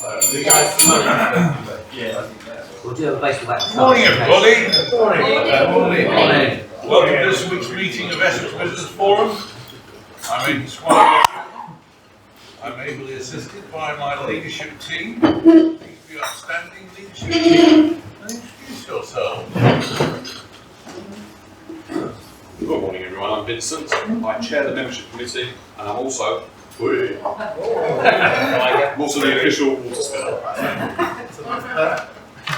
We'll do a basic back. Morning, everybody. Morning. Welcome to this week's meeting of Essex Business Forum. I'm Aidan Squire. I'm ably assisted by my leadership team. Thank you for your outstanding leadership team. And introduce yourselves. Good morning, everyone. I'm Vincent. I chair the membership committee, and I'm also the official water spiller.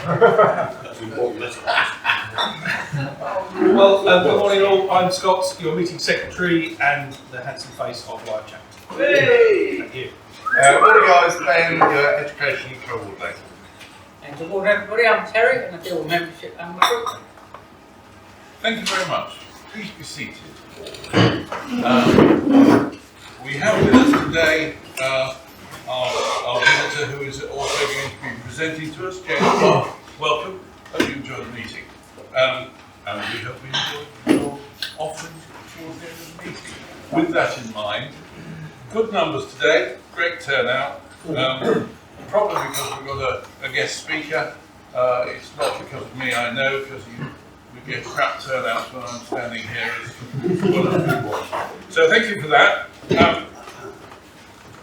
That's an important letter. Well, good morning all. I'm Scott, your meeting secretary and the handsome face of live chat. Hey! Thank you. Morning, guys. Ben, your education coordinator. And good morning everybody, I'm Terry and I deal with membership and recruitment. Thank you very much. Please be seated. We have with us today our visitor who is also going to be presenting to us, James Barr. Welcome. Hope you enjoyed the meeting. And we hope you enjoyed your offerings towards the end of the meeting. With that in mind, good numbers today, great turnout. Probably because we've got a guest speaker. It's not because of me, I know, because we get crap turnouts when I'm standing here as one of the people. So thank you for that.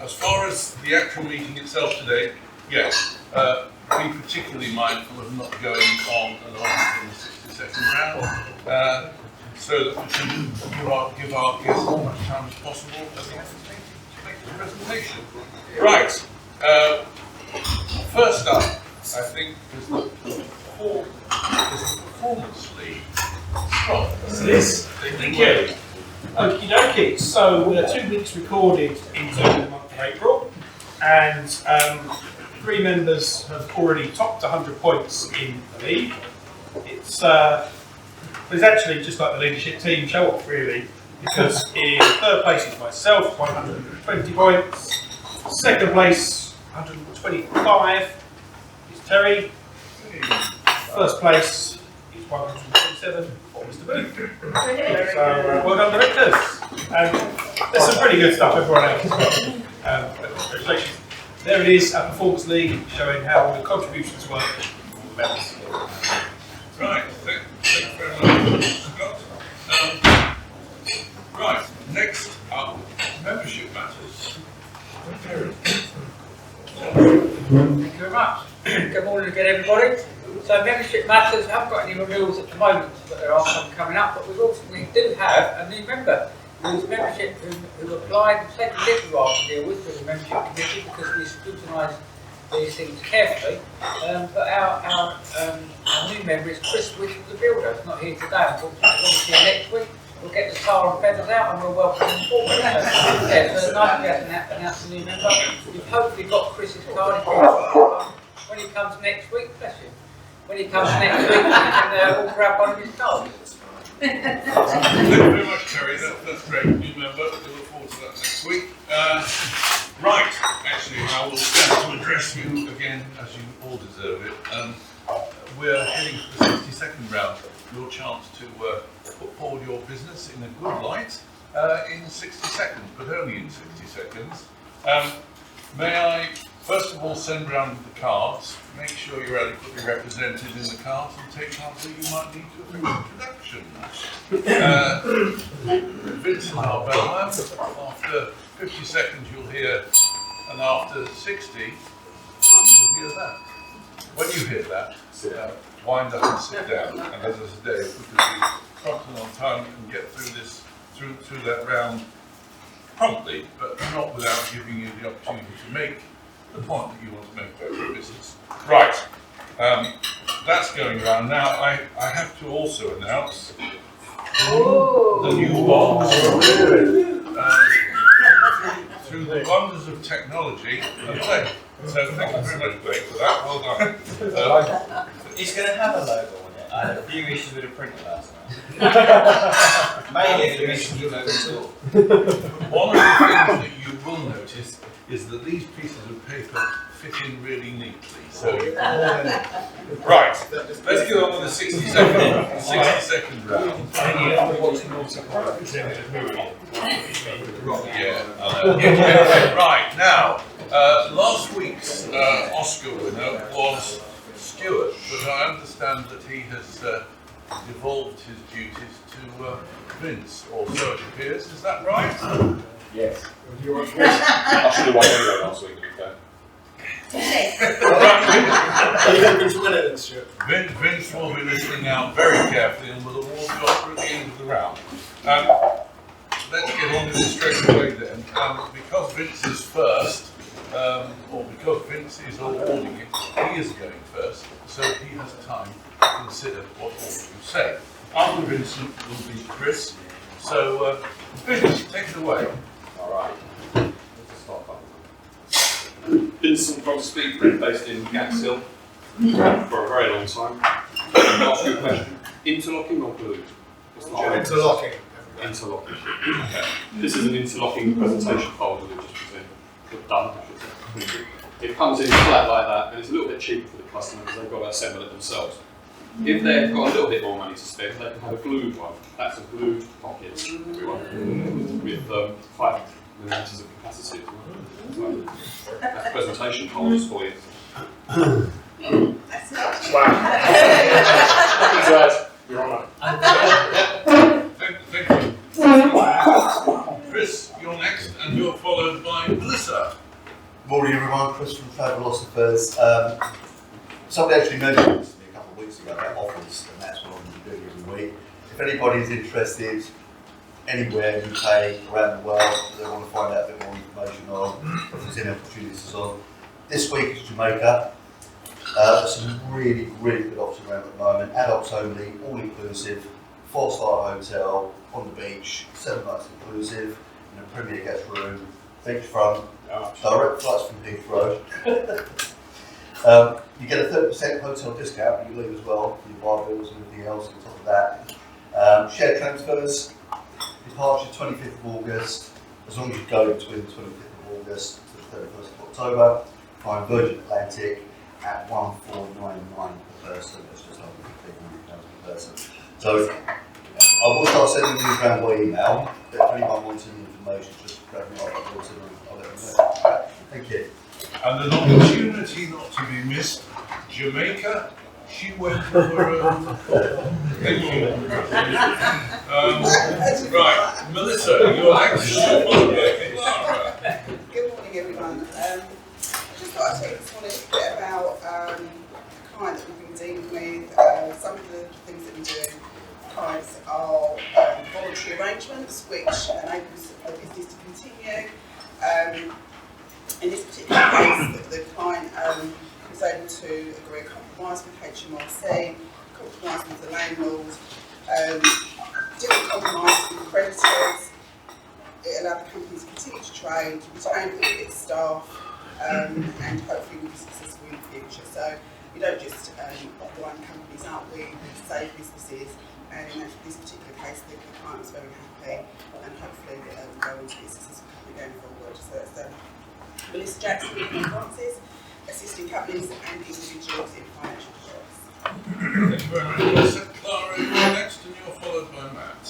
As far as the actual meeting itself today, yes, be particularly mindful of not going on and on in the 60-second round, so that we can give our guests as much time as possible at the end of the meeting to make the presentation. Right. First up, I think, is the performance lead. Scott. Yes, thank you. Okie dokie, so we're 2 weeks recorded into the month of April, and 3 members have already topped 100 points in the league. It's actually just like the leadership team show off, really, because in third place is myself, 120 points. Second place, 125, is Terry. First place is 127 for Mr. Booth. So well done, directors. There's some pretty good stuff everyone else has got. Congratulations. There it is, a performance league showing how the contributions work for the members. Right, thank you very much, Scott. Right, next up, membership matters. Thank you very much. Good morning again everybody. So membership matters, we haven't got any renewals at the moment, but there are some coming up, but we do have a new member whose membership who applied and taken a little while to deal with the membership committee because we scrutinise these things carefully. But our new member is Chris Wish, the builder. He's not here today, unfortunately. He'll be here next week. We'll get the tar and feathers out and we'll welcome him forward. Yeah, so nice to be able to announce a new member. You've hopefully got Chris's card when he comes next week. Bless you. When he comes next week, we can all grab one of his cards. Thank you very much, Terry. That's great. New member. We look forward to that next week. Right, actually, I will stand to address you again, as you all deserve it. We're heading for the 60-second round. Your chance to put forward your business in a good light in 60 seconds, but only in 60 seconds. May I, first of all, send round the cards, make sure you're adequately represented in the cards, and take cards that you might need to effect introduction. Vincent Arbella, after 50 seconds you'll hear, and after 60, you'll hear that. When you hear that, wind up and sit down, and as I say, if we can be prompt and on time, we can get through that round promptly, but not without giving you the opportunity to make the point that you want to make about your business. Right, that's going around. Now, I have to also announce the new box. Through the wonders of technology, so thank you very much, Blake, for that. Well done. It's going to have a logo on it. I had a few issues with the printer last night. Mainly the mission logo tool. One of the things that you will notice is that these pieces of paper fit in really neatly. So you can right, let's get on with the 60-second round. Yeah, right, now, Last week's Oscar winner was Stuart, but I understand that he has devolved his duties to Vince, or so it appears. Is that right? Yes. I should have won anyway last week, to be fair. Vince will be listening out very carefully and will award the Oscar at the end of the round. Let's get on with it straight away then. Because Vince is first, or because Vince is awarding it, he is going first, so he has time to consider what order you say. After Vincent will be Chris. So, Vince, take it away. Alright. Vincent from Speedprint, based in Gaxhill for a very long time. I'll ask you a question. Interlocking or glued? What's the general? Interlocking. Interlocking. Okay. This is an interlocking presentation folder we've just done. I should say. It comes in flat like that, and it's a little bit cheaper for the customer because they've got to assemble it themselves. If they've got a little bit more money to spend, they can have a glued one. That's a glued pocket, everyone, with 5 millimeters of capacity as well. So that's presentation folders for you. Your Honour. Thank you. Chris, you're next, and you're followed by Melissa. Morning everyone, Chris from Philosophers. Somebody actually mentioned this to me a couple of weeks ago about offers, and that's what I'm going to be doing every week. If anybody's interested, anywhere, UK, around the world, they want to find out a bit more information on, if there's any opportunities on. This week is Jamaica. There's some really good options around at the moment. Adults only, all inclusive, 4-star hotel, on the beach, 7 nights inclusive, in a premier guest room, beachfront, direct flights from Heathrow. You get a 30% hotel discount when you leave as well, for your bar bills and everything else on top of that. Shared transfers, departure 25th of August, as long as you go between the 25th of August to the 31st of October, flying Virgin Atlantic at 1499 per person, that's just under £1,500 per person. So I will start sending these around by email. If anyone wants any information, just grab me up, I'll let them know. Thank you. And an opportunity not to be missed, Jamaica. She went for her own. Thank you. Right, Melissa, you're next. Clara. Good morning, everyone. I just thought I'd tell you this morning a bit about a client that we've been dealing with. Some of the things that we do, clients are voluntary arrangements, which enables a business to continue. In this particular case, the client was able to agree a compromise with HMRC, compromise with the landlord, different compromises with the creditors. It allowed the company to continue to trade, retain all its staff, and hopefully we'll be successful in the future. So we don't just wind companies up, we save businesses, and in this particular case the client was very happy, and hopefully we'll go on to be a successful company going forward. So that's Melissa Jackson and Francis, assisting companies and individuals in financial distress. Thank you very much, Melissa. Clara, you're next, and you're followed by Matt.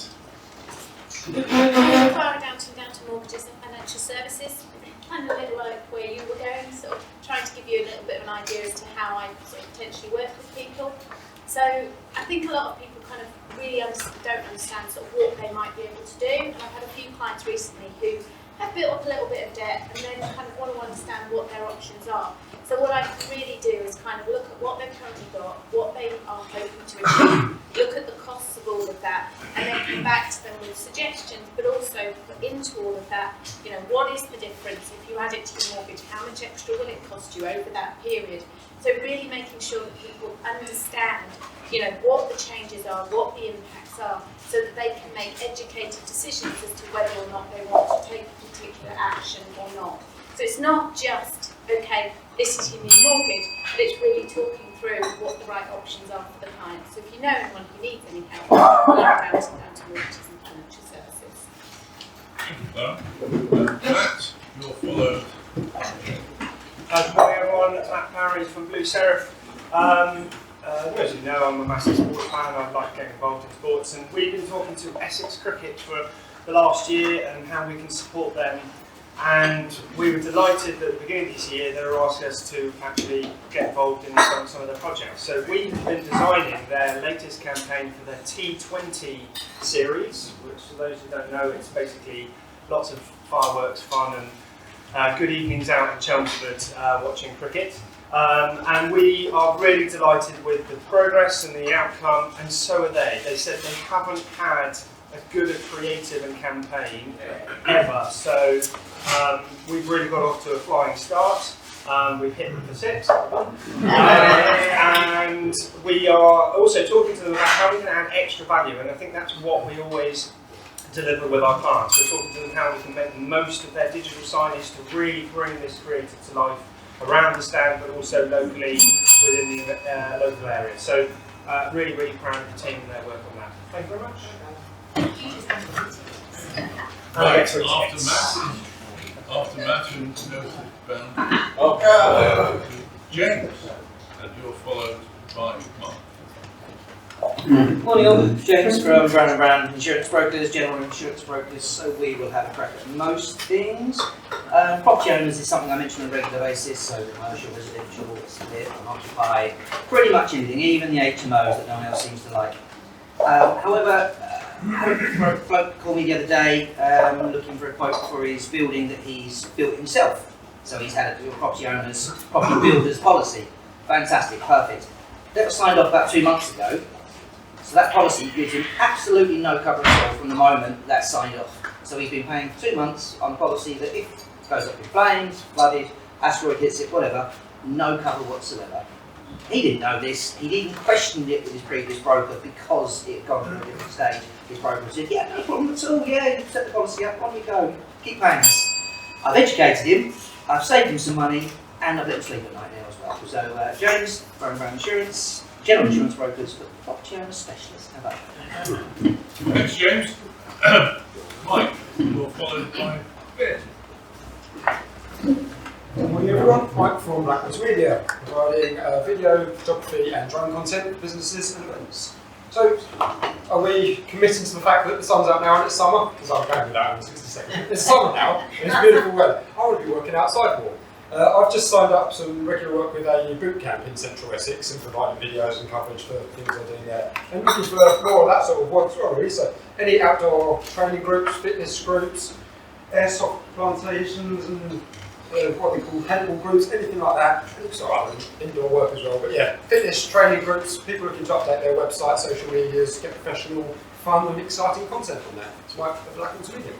Clara down to mortgages and financial services. Kind of a little like where you were going, sort of trying to give you a little bit of an idea as to how I sort of potentially work with people. So I think a lot of people kind of really don't understand sort of what they might be able to do. And I've had a few clients recently who have built up a little bit of debt and then kind of want to understand what their options are. So what I can really do is kind of look at what they've currently got, what they are hoping to achieve, look at the costs of all of that, and then come back to them with suggestions, but also put into all of that, you know, what is the difference if you add it to your mortgage, how much extra will it cost you over that period? So really making sure that people understand, you know, what the changes are, what the impacts are, so that they can make educated decisions as to whether or not they want to take a particular action or not. So it's not just, okay, this is your new mortgage, but it's really talking through what the right options are for the client. So if you know anyone who needs any help, down to mortgages and financial services. Thank you, Clara. Matt, you're followed. Good morning everyone, Matt Parry from Blue Seraph. As you know, I'm a massive sports fan. I like getting involved in sports, and we've been talking to Essex Cricket for the last year and how we can support them And we were delighted that at the beginning of this year they were asking us to actually get involved in some of their projects. So we have been designing their latest campaign for their T20 series, which for those who don't know, it's basically lots of fireworks fun and good evenings out in Chelmsford watching cricket. And we are really delighted with the progress and the outcome, and so are they. They said they haven't had as good a creative and campaign ever. So we've really got off to a flying start. We've hit them for 6. And we are also talking to them about how we can add extra value, and I think that's what we always deliver with our clients. We're talking to them how we can make the most of their digital signage to really bring this creative to life around the stand, but also locally within the local area. So really, really proud of the team and their work on that. Thank you very much. After Matt and James, and you're followed by Mark. Morning all, James from Brown & Brown Insurance Brokers, General Insurance Brokers, so we will have a crack at most things. Property owners is something I mention on a regular basis, so commercial, residential, split, occupy, pretty much anything, even the HMOs that no one else seems to like. However, I had a bloke call me the other day looking for a quote for his building that he's built himself. So he's had a property builder's policy. Fantastic, perfect. That was signed off about 2 months ago. So that policy gives him absolutely no cover at all from the moment that's signed off. So he's been paying for 2 months on a policy that if it goes up in flames, flooded, asteroid hits it, whatever, no cover whatsoever. He didn't know this. He'd even questioned it with his previous broker because it had gone through a different stage. His broker said, yeah, no problem at all, yeah, you set the policy up, on you go, keep paying us. I've educated him, I've saved him some money, and I've let him sleep at night now as well. So James, Brown & Brown Insurance, General Insurance Brokers, but property owner specialists. How about that? Thanks, James. Mike, you're followed by Ben. Good morning everyone, Mike from Brentwood Media, providing video, photography and drone content for businesses and events. So, are we committing to the fact that the sun's out now and it's summer? Because I'm going with that in 60 seconds. It's summer now and it's beautiful weather. I want to be working outside more. I've just signed up some regular work with a boot camp in central Essex and providing videos and coverage for things they're doing there. And looking for more of that sort of work as well, really. So, any outdoor training groups, fitness groups, airsoft plantations and what we call handball groups, anything like that. And also other indoor work as well. But yeah, fitness training groups, people looking to update their website, social medias, get professional, fun and exciting content on there. It's Mike from Brentwood Media.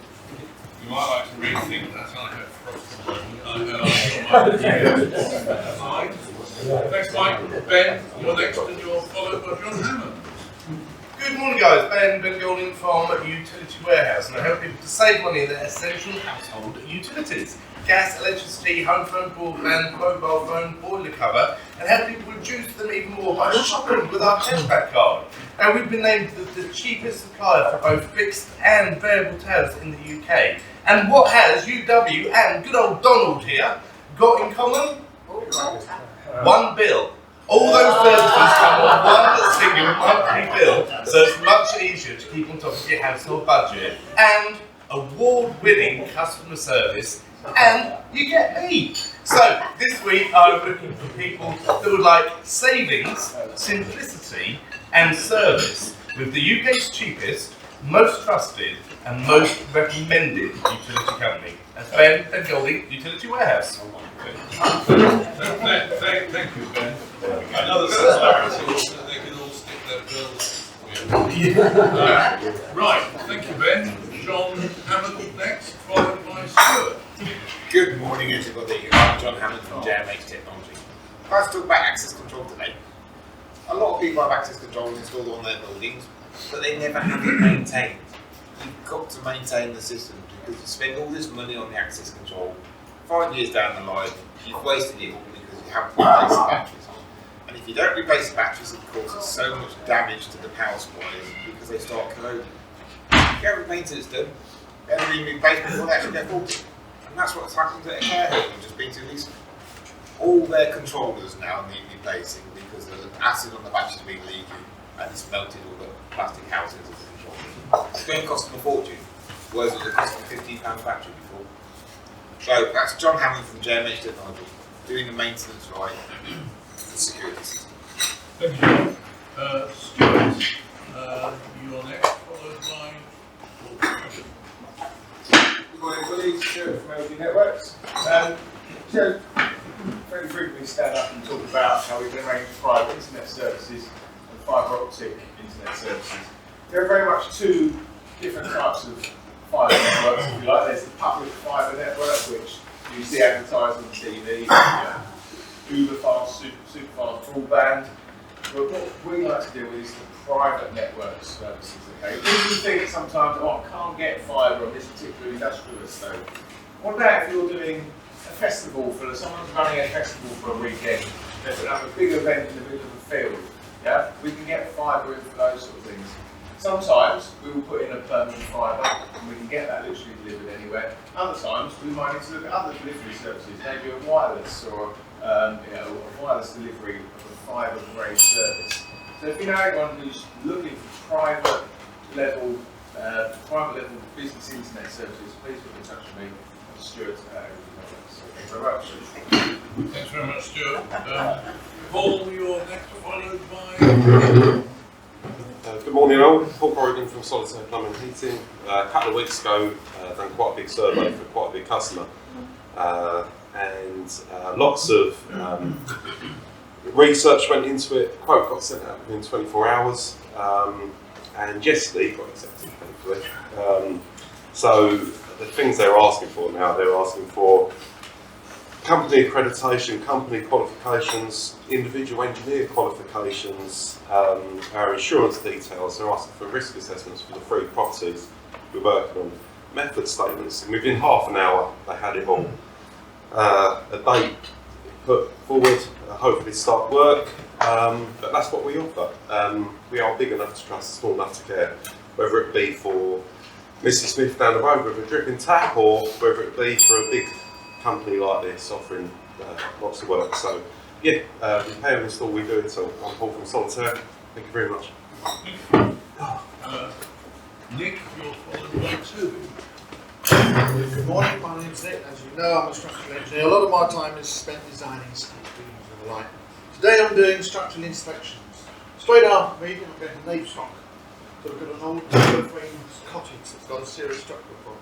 You might like to rethink that. I have Thanks, Mike. Ben, you're next and you're followed by John Hammond. Good morning guys, Ben Golding from Utility Warehouse, and I help people to save money in their essential household utilities. Gas, electricity, home phone, broadband, mobile phone, boiler cover, and help people reduce them even more by shopping with our cashback card. And we've been named the cheapest supplier for both fixed and variable tariffs in the UK. And what has UW and good old Donald here got in common? One bill. All those services come on one single monthly bill, so it's much easier to keep on top of your household budget, and award-winning customer service, and you get me. So this week I'm looking for people that would like savings, simplicity and service with the UK's cheapest, most trusted and most recommended utility company. That's Ben Golding, Utility Warehouse. Thank you, Ben. Another society so they can all stick their bills. Right, thank you, Ben. John Hammond next, followed by Stuart. Good morning, everybody. I'm John Hammond from JMH Technology. I was talking about access control today. A lot of people have access control installed on their buildings, but they never have it maintained. You've got to maintain the system because you spend all this money on the access control. 5 years down the line, you've wasted it all because you haven't replaced the batteries. And if you don't replace the batteries, it causes so much damage to the power supplies because they start corroding. If you have a maintenance done, they'll be replaced before they actually get faulty. And that's what's happened at a care home I've just been to recently. All their controllers now need replacing because the acid on the batteries has been leaking and it's melted all the plastic housings of the controllers. It's going to cost them a fortune, whereas it would have cost them £15 a battery before. So that's John Hammond from JMH Technology, doing the maintenance right for the security system. Thank you. Stuart, you're next, followed by Good morning, everybody. Stuart from LTD Networks. So, very frequently stand up and talk about how we can arrange private internet services and fibre optic internet services. There are very much two different types of fibre networks, if you like. There's the public fibre network, which you see advertised on TV, uber fast, super fast broadband. But what we like to deal with is the private network services. Okay, people think sometimes, oh, I can't get fibre on this particular industrial estate. What about if you're doing a festival someone's running a festival for a weekend? They're putting up a big event in the middle of the field. Yeah, we can get fibre in for those sort of things. Sometimes we will put in a permanent fibre and we can get that literally delivered anywhere. Other times we might need to look at other delivery services, maybe a wireless or a wireless delivery of a fibre grade service. So if you know anyone who's looking for private level business internet services, please get in touch with me, Stuart. Thanks very much. Thanks very much, Stuart. Paul, you're next, followed by. Good morning all, Paul Corrigan from Solitaire Plumbing and Heating. A couple of weeks ago, done quite a big survey for quite a big customer, and lots of research went into it. Quote got sent out within 24 hours, and yesterday got accepted, thankfully. So the things they're asking for now, they're asking for company accreditation, company qualifications, individual engineer qualifications, our insurance details. They're asking for risk assessments for the 3 properties we're working on, method statements, and within half an hour they had it all. A date put forward, hopefully start work, but that's what we offer. We are big enough to trust, small enough to care, whether it be for Mrs. Smith down the road with a dripping tap, or whether it be for a big company like this offering lots of work. So yeah, repair and install, we do it. So I'm Paul from Solitaire. Thank you very much. Nick, you're followed by 2. Good morning, my name's Nick. As you know, I'm a structural engineer. A lot of my time is spent designing scheme buildings and the like. Today I'm doing structural inspections. Straight after me, I'm going to Navestock to look at an old timber frame cottage that's got a serious structural problem.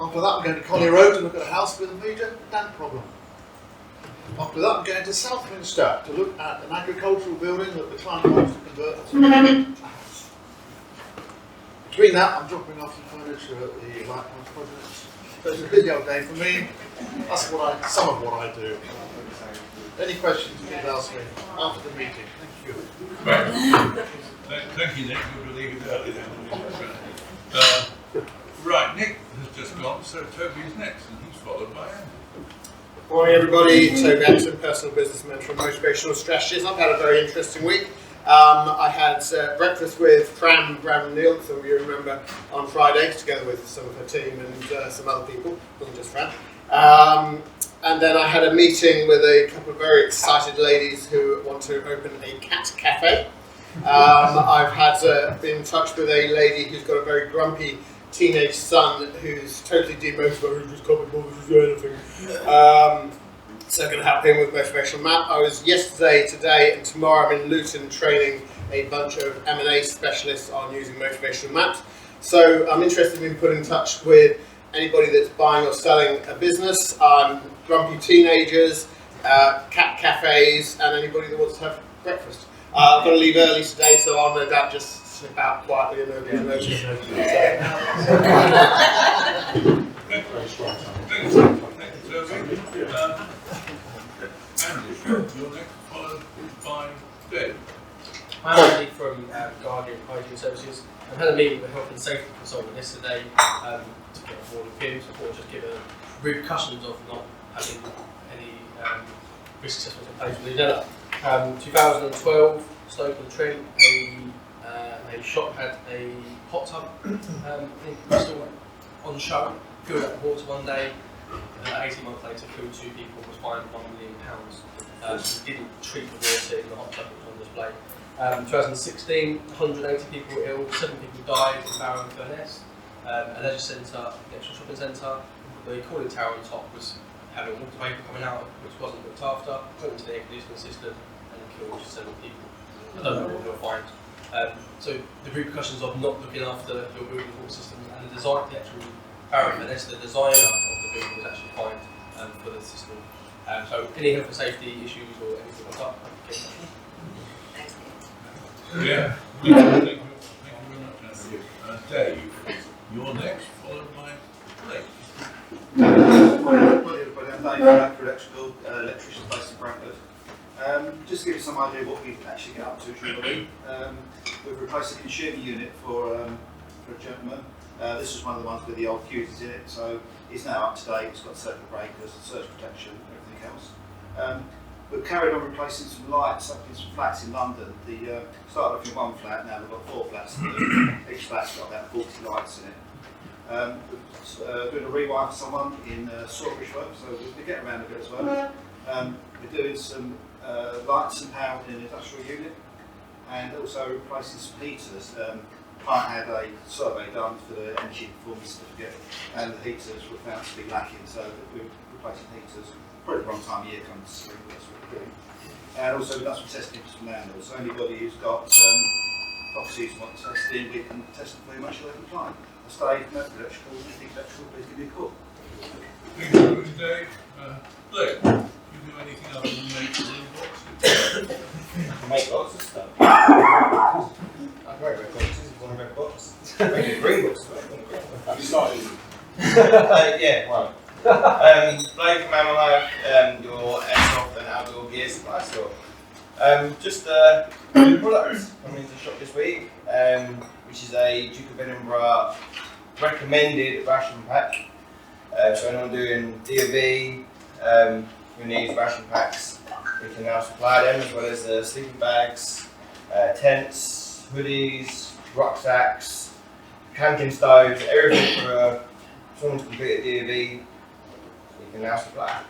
After that, I'm going to Collier Road to look at a house with a major damp problem. After that, I'm going to Southminster to look at an agricultural building that the client wants to convert to a house. Between that, I'm dropping off some furniture at the Lighthouse project. So it's a busy old day for me. That's some of what I do. Any questions, please ask me after the meeting. Thank you. Thank you, Nick. We'll leave it early then. Right, Nick has just gone, so Toby is next, and he's followed by Andy. Morning everybody, Toby Anderson, personal business mentor and motivational strategist. I've had a very interesting week. I had breakfast with Fran Brown Neal, some of you remember, on Friday, together with some of her team and some other people, it wasn't just Fran. And then I had a meeting with a couple of very excited ladies who want to open a cat cafe. I've been in touch with a lady who's got a very grumpy teenage son who's totally demotivated, who just can't be bothered to do anything. So I'm going to help him with motivational map. I was yesterday, today and tomorrow I'm in Luton training a bunch of M&A specialists on using motivational maps. So I'm interested in putting in touch with anybody that's buying or selling a business, grumpy teenagers, cat cafes, and anybody that wants to have breakfast. I'm going to leave early today, so I'll no doubt just slip out quietly and nobody will notice. Andy, you're next, followed by Dave. I'm Andy from Guardian Hygiene Services. I had a meeting with a health and safety consultant yesterday to get on board with him, or just give a repercussions of not having any risk assessments in place with Lidella. 2012, Stoke-on-Trent, a shop had a hot tub installed on show, filled up with water one day. 18 months later, killed 2 people, was fined £1 million. Didn't treat the water in the hot tub that was on display. 2016, 180 people ill, 7 people died in Barr and Furness. A leisure centre, the actual shopping centre, the cooling tower on top was having water vapour coming out, which wasn't looked after, put into the air conditioning system, and killed 7 people. I don't know what we'll find. So the repercussions of not looking after your building water system and the design, the actual parameters, the designer of the building was actually fined for the system. So any health and safety issues or anything like that, Yeah. Thank you very much, Andrew. Dave, you're next, followed by Blake. Morning everybody, I'm Dave from Electrical, electrician based in Brentwood. Just to give you some idea of what we actually get up to during the week. We've replaced a consumer unit for a gentleman. This was one of the ones with the old fuses in it, so it's now up to date. It's got circuit breakers, surge protection, everything else. We've carried on replacing some lights up in some flats in London. The started off in one flat, now we've got 4 flats. Each flat's got about 40 lights in it. We're doing a rewire for someone in Sawbridge work, so we get around a bit as well. We're doing some lights and power in an industrial unit, and also replacing some heaters. Client had a survey done for the energy performance certificate, and the heaters were found to be lacking, so we're replacing heaters. Probably the wrong time of year comes to spring, that's what we're doing. And also we've done some testing for some landlords, so anybody who's got properties and want testing, we can test them for you much as they can find. Stay, no electrical, anything electrical, please give me a call. Thank you very much, Dave. Blake, do you do anything other than make little boxes? Make lots of stuff. I write red boxes, if you want a red box. Make a green box. Have you started? Yeah, well. Blake from Ammo, your airsoft and outdoor gear supply store. Just new products coming into the shop this week, which is a Duke of Edinburgh recommended ration pack. So anyone doing D&B who needs ration packs, we can now supply them, as well as sleeping bags, tents, hoodies, rucksacks, camping stoves, everything for someone to complete a D&B. We can now supply.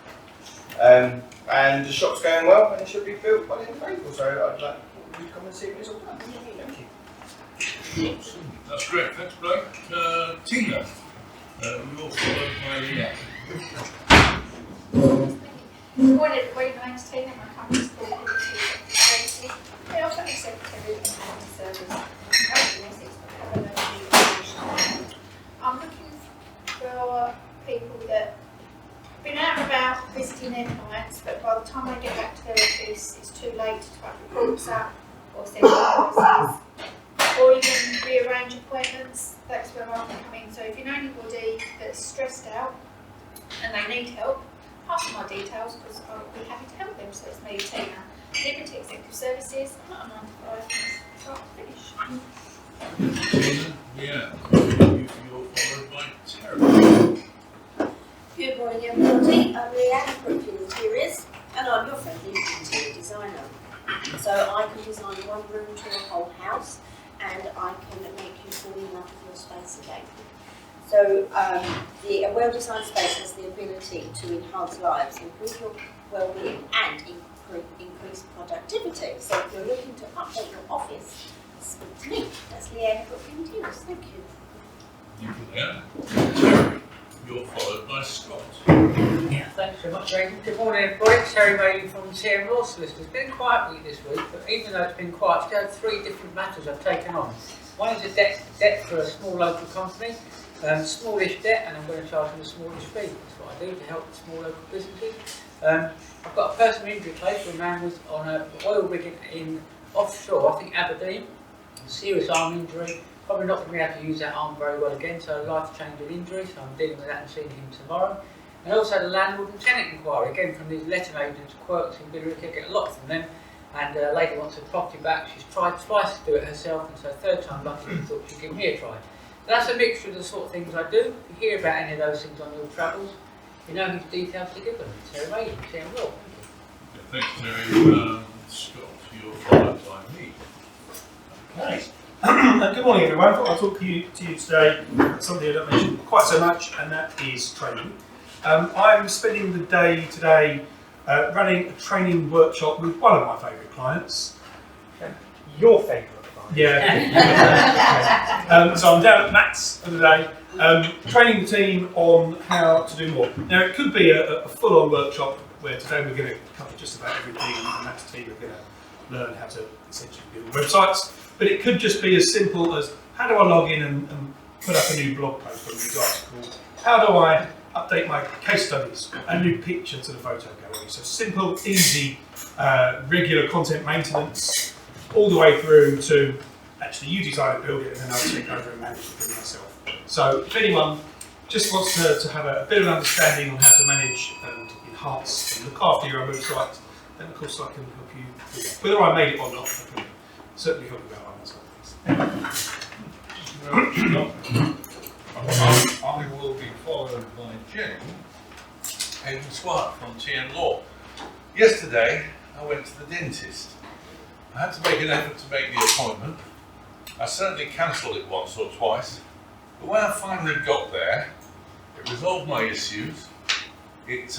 And the shop's going well, and it should be built by the end of April. So I'd like you to come and see when it's all done. Thank you. That's great, thanks Blake. Tina, you're followed by Leanne. Good morning everybody, my name's Tina, my company's called FORTIFIED. We offer a secretary and admin service based in Essex, but have a local location. I'm looking for people that have been out and about visiting their clients, but by the time they get back to their office, it's too late to type reports up or send invoices, or even rearrange appointments. That's where I can come in. So if you know anybody that's stressed out and they need help, pass on my details because I'll be happy to help them. So it's me, Tina, Liberty Executive Services. I'm not a 9 to 5, start to finish. Tina, Leanne, you're followed by Terry. Good morning everybody, I'm Leanne from Interiors and I'm your friendly interior designer. So I can design one room to a whole house and I can make you fall in love with your space again. So a well-designed space has the ability to enhance lives, improve your well-being and increase productivity. So if you're looking to update your office, speak to me. That's Leanne from Interiors. Thank you. Thank you, Leanne. Terry, you're followed by Scott. Yeah, thanks very much, Aidan. Good morning, everybody. It's Terry Bailey from TM Law Solicitors. It's been a quiet week this week, but even though it's been quiet, I've got 3 different matters I've taken on. One is a debt for a small local company, smallish debt, and I'm going to charge them a smallish fee. That's what I do to help small local businesses. I've got a personal injury case where a man was on an oil rig in offshore, I think Aberdeen, serious arm injury. Probably not going to be able to use that arm very well again, so life-changing injury, so I'm dealing with that and seeing him tomorrow. And also the landlord and tenant inquiry, again from these letting agents, Quirks in Billerica, get a lot from them. And a lady wants her property back. She's tried twice to do it herself, and so 3rd time lucky, she thought she'd give me a try. That's a mixture of the sort of things I do. If you hear about any of those things on your travels, you know whose details to give them. Terry Bailey, TM Law. Thanks, Terry. Scott, you're followed by me. Okay. Good morning everyone. I thought I'd talk to you today about something I don't mention quite so much, and that is training. I'm spending the day today running a training workshop with one of my favourite clients. Your favourite Yeah. So I'm down at Matt's for the day, training the team on how to do more. Now it could be a full-on workshop where today we're going to cover just about everything, and Matt's team are going to learn how to essentially build websites. But it could just be as simple as, how do I log in and put up a new blog post or a new article? How do I update my case studies? A new picture to the photo gallery. So simple, easy, regular content maintenance, all the way through to actually you design and build it, and then I'll take over and manage the thing myself. So if anyone just wants to have a bit of an understanding on how to manage and enhance and look after your own website, then of course I can help you do that. Whether I made it or not, I can certainly help you out on that side of things. I will be followed by Jane Hayden Swart from TN Law. Yesterday I went to the dentist. I had to make an effort to make the appointment. I certainly cancelled it once or twice, but when I finally got there, it resolved my issues. It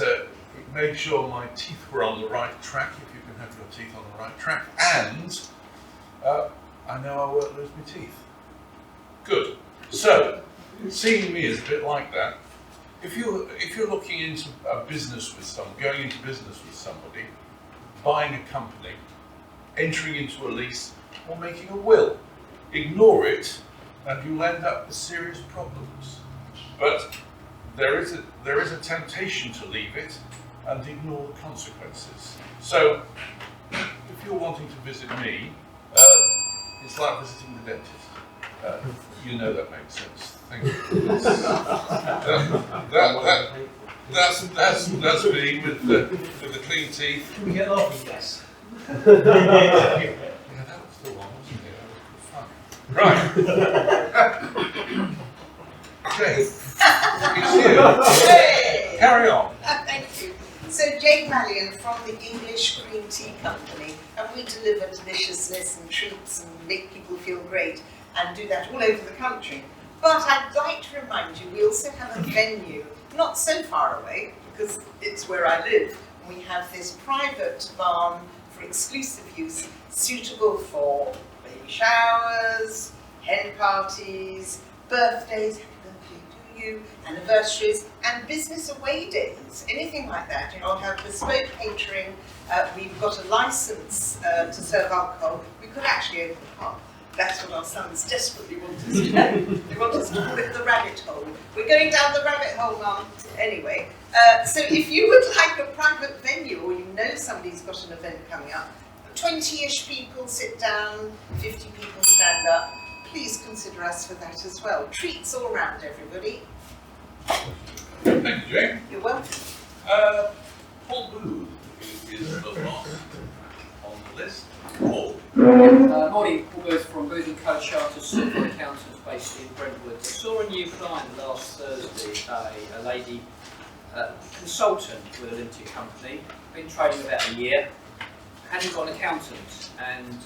made sure my teeth were on the right track, if you can have your teeth on the right track, and I know I won't lose my teeth. Good. So, seeing me is a bit like that. If you're looking into a business with someone, going into business with somebody, buying a company, entering into a lease, or making a will, ignore it, and you'll end up with serious problems. But there is a temptation to leave it and ignore the consequences. So, if you're wanting to visit me, it's like visiting the dentist. You know that makes sense. Thank you. That's me with the clean teeth. Can we get laughing? Yes. Yeah, that was the one, wasn't it? That was good fun. Right. Jane, it's you. Carry on. Thank you. So Jane Mallion from the English Green Tea Company, and we deliver deliciousness and treats and make people feel great, and do that all over the country. But I'd like to remind you, we also have a venue, not so far away, because it's where I live. We have this private barn for exclusive use, suitable for baby showers, hen parties, birthdays, happy birthday to you, anniversaries, and business away days, anything like that. You know, I'll have bespoke catering. We've got a license to serve alcohol. We could actually open a pub. That's what our sons desperately want us to do. They want us to call it the rabbit hole. We're going down the rabbit hole, Mum. Anyway, so if you would like a private venue, or you know somebody's got an event coming up, 20-ish people sit down, 50 people stand up, please consider us for that as well. Treats all round, everybody. Thank you, Jane. You're welcome. Paul Booth is the last on the list. Paul. Morning, Paul Booth from Booth & Co. Chartered Software Accountants based in Brentwood. I saw a new client last Thursday, a lady consultant with a limited company, been trading about a year, hadn't got an accountant, and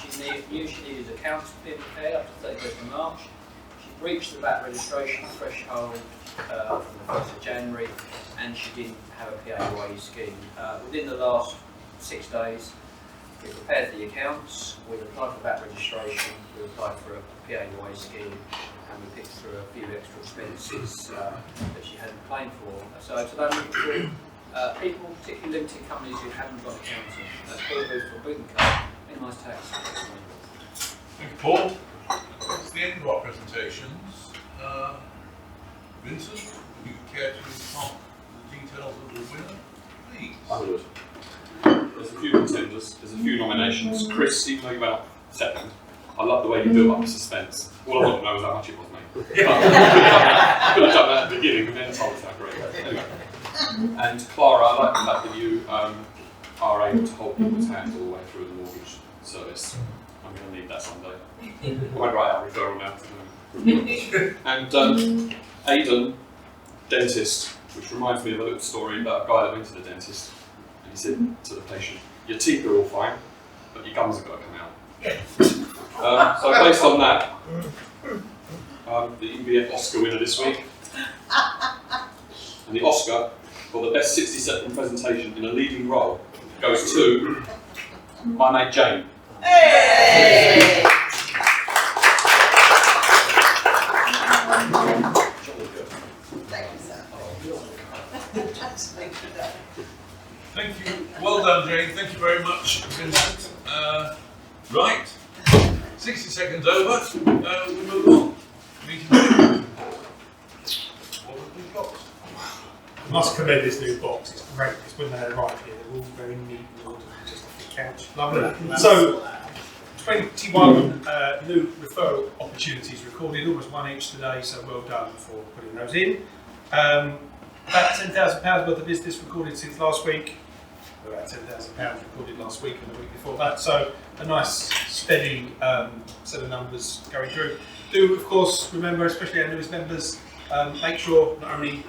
she knew she needed accounts to be prepared up to 31st of March. She breached the VAT registration threshold from the 1st of January, and she didn't have a PAYE scheme. Within the last 6 days, we prepared the accounts, we applied for VAT registration, we applied for a PAYE scheme, and we picked through a few extra expenses that she hadn't claimed for. So today I'm looking for people, particularly limited companies who haven't got an accountant. That's Paul Booth from Booth & Co. Any nice tax. Thank you, Paul. That's the end of our presentations. Vincent, would you care to impart the details of the winner, please? I would. There's a few contenders, there's a few nominations. Chris, even though you went up second, I love the way you built up the suspense. All I want to know is how much it was, mate. Could have done that at the beginning, and then told us how great it was. Anyway. And Clara, I like the fact that you are able to hold people's hands all the way through the mortgage service. I'm going to need that someday. I won't write out referral now. And Aidan, dentist, which reminds me of a little story about a guy that went to the dentist. He said to the patient, your teeth are all fine, but your gums have got to come out. So based on that, the EBF Oscar winner this week, and the Oscar for the best 60-second presentation in a leading role goes to my mate Jane. Hey! Thank you, sir. Thank you. Well done, Jane. Thank you very much, Vincent. Right. 60 seconds over. We move on. Meeting. What have we got? I must commend this new box. It's great. It's when they arrive here. They're all very neat and ordered, just off the couch. Lovely. So, 21 new referral opportunities recorded, almost one each today. So well done for putting those in. About £10,000 worth of business recorded since last week. About £10,000 recorded last week and the week before that. So a nice steady set of numbers going through. Do of course remember, especially our newest members, make sure not only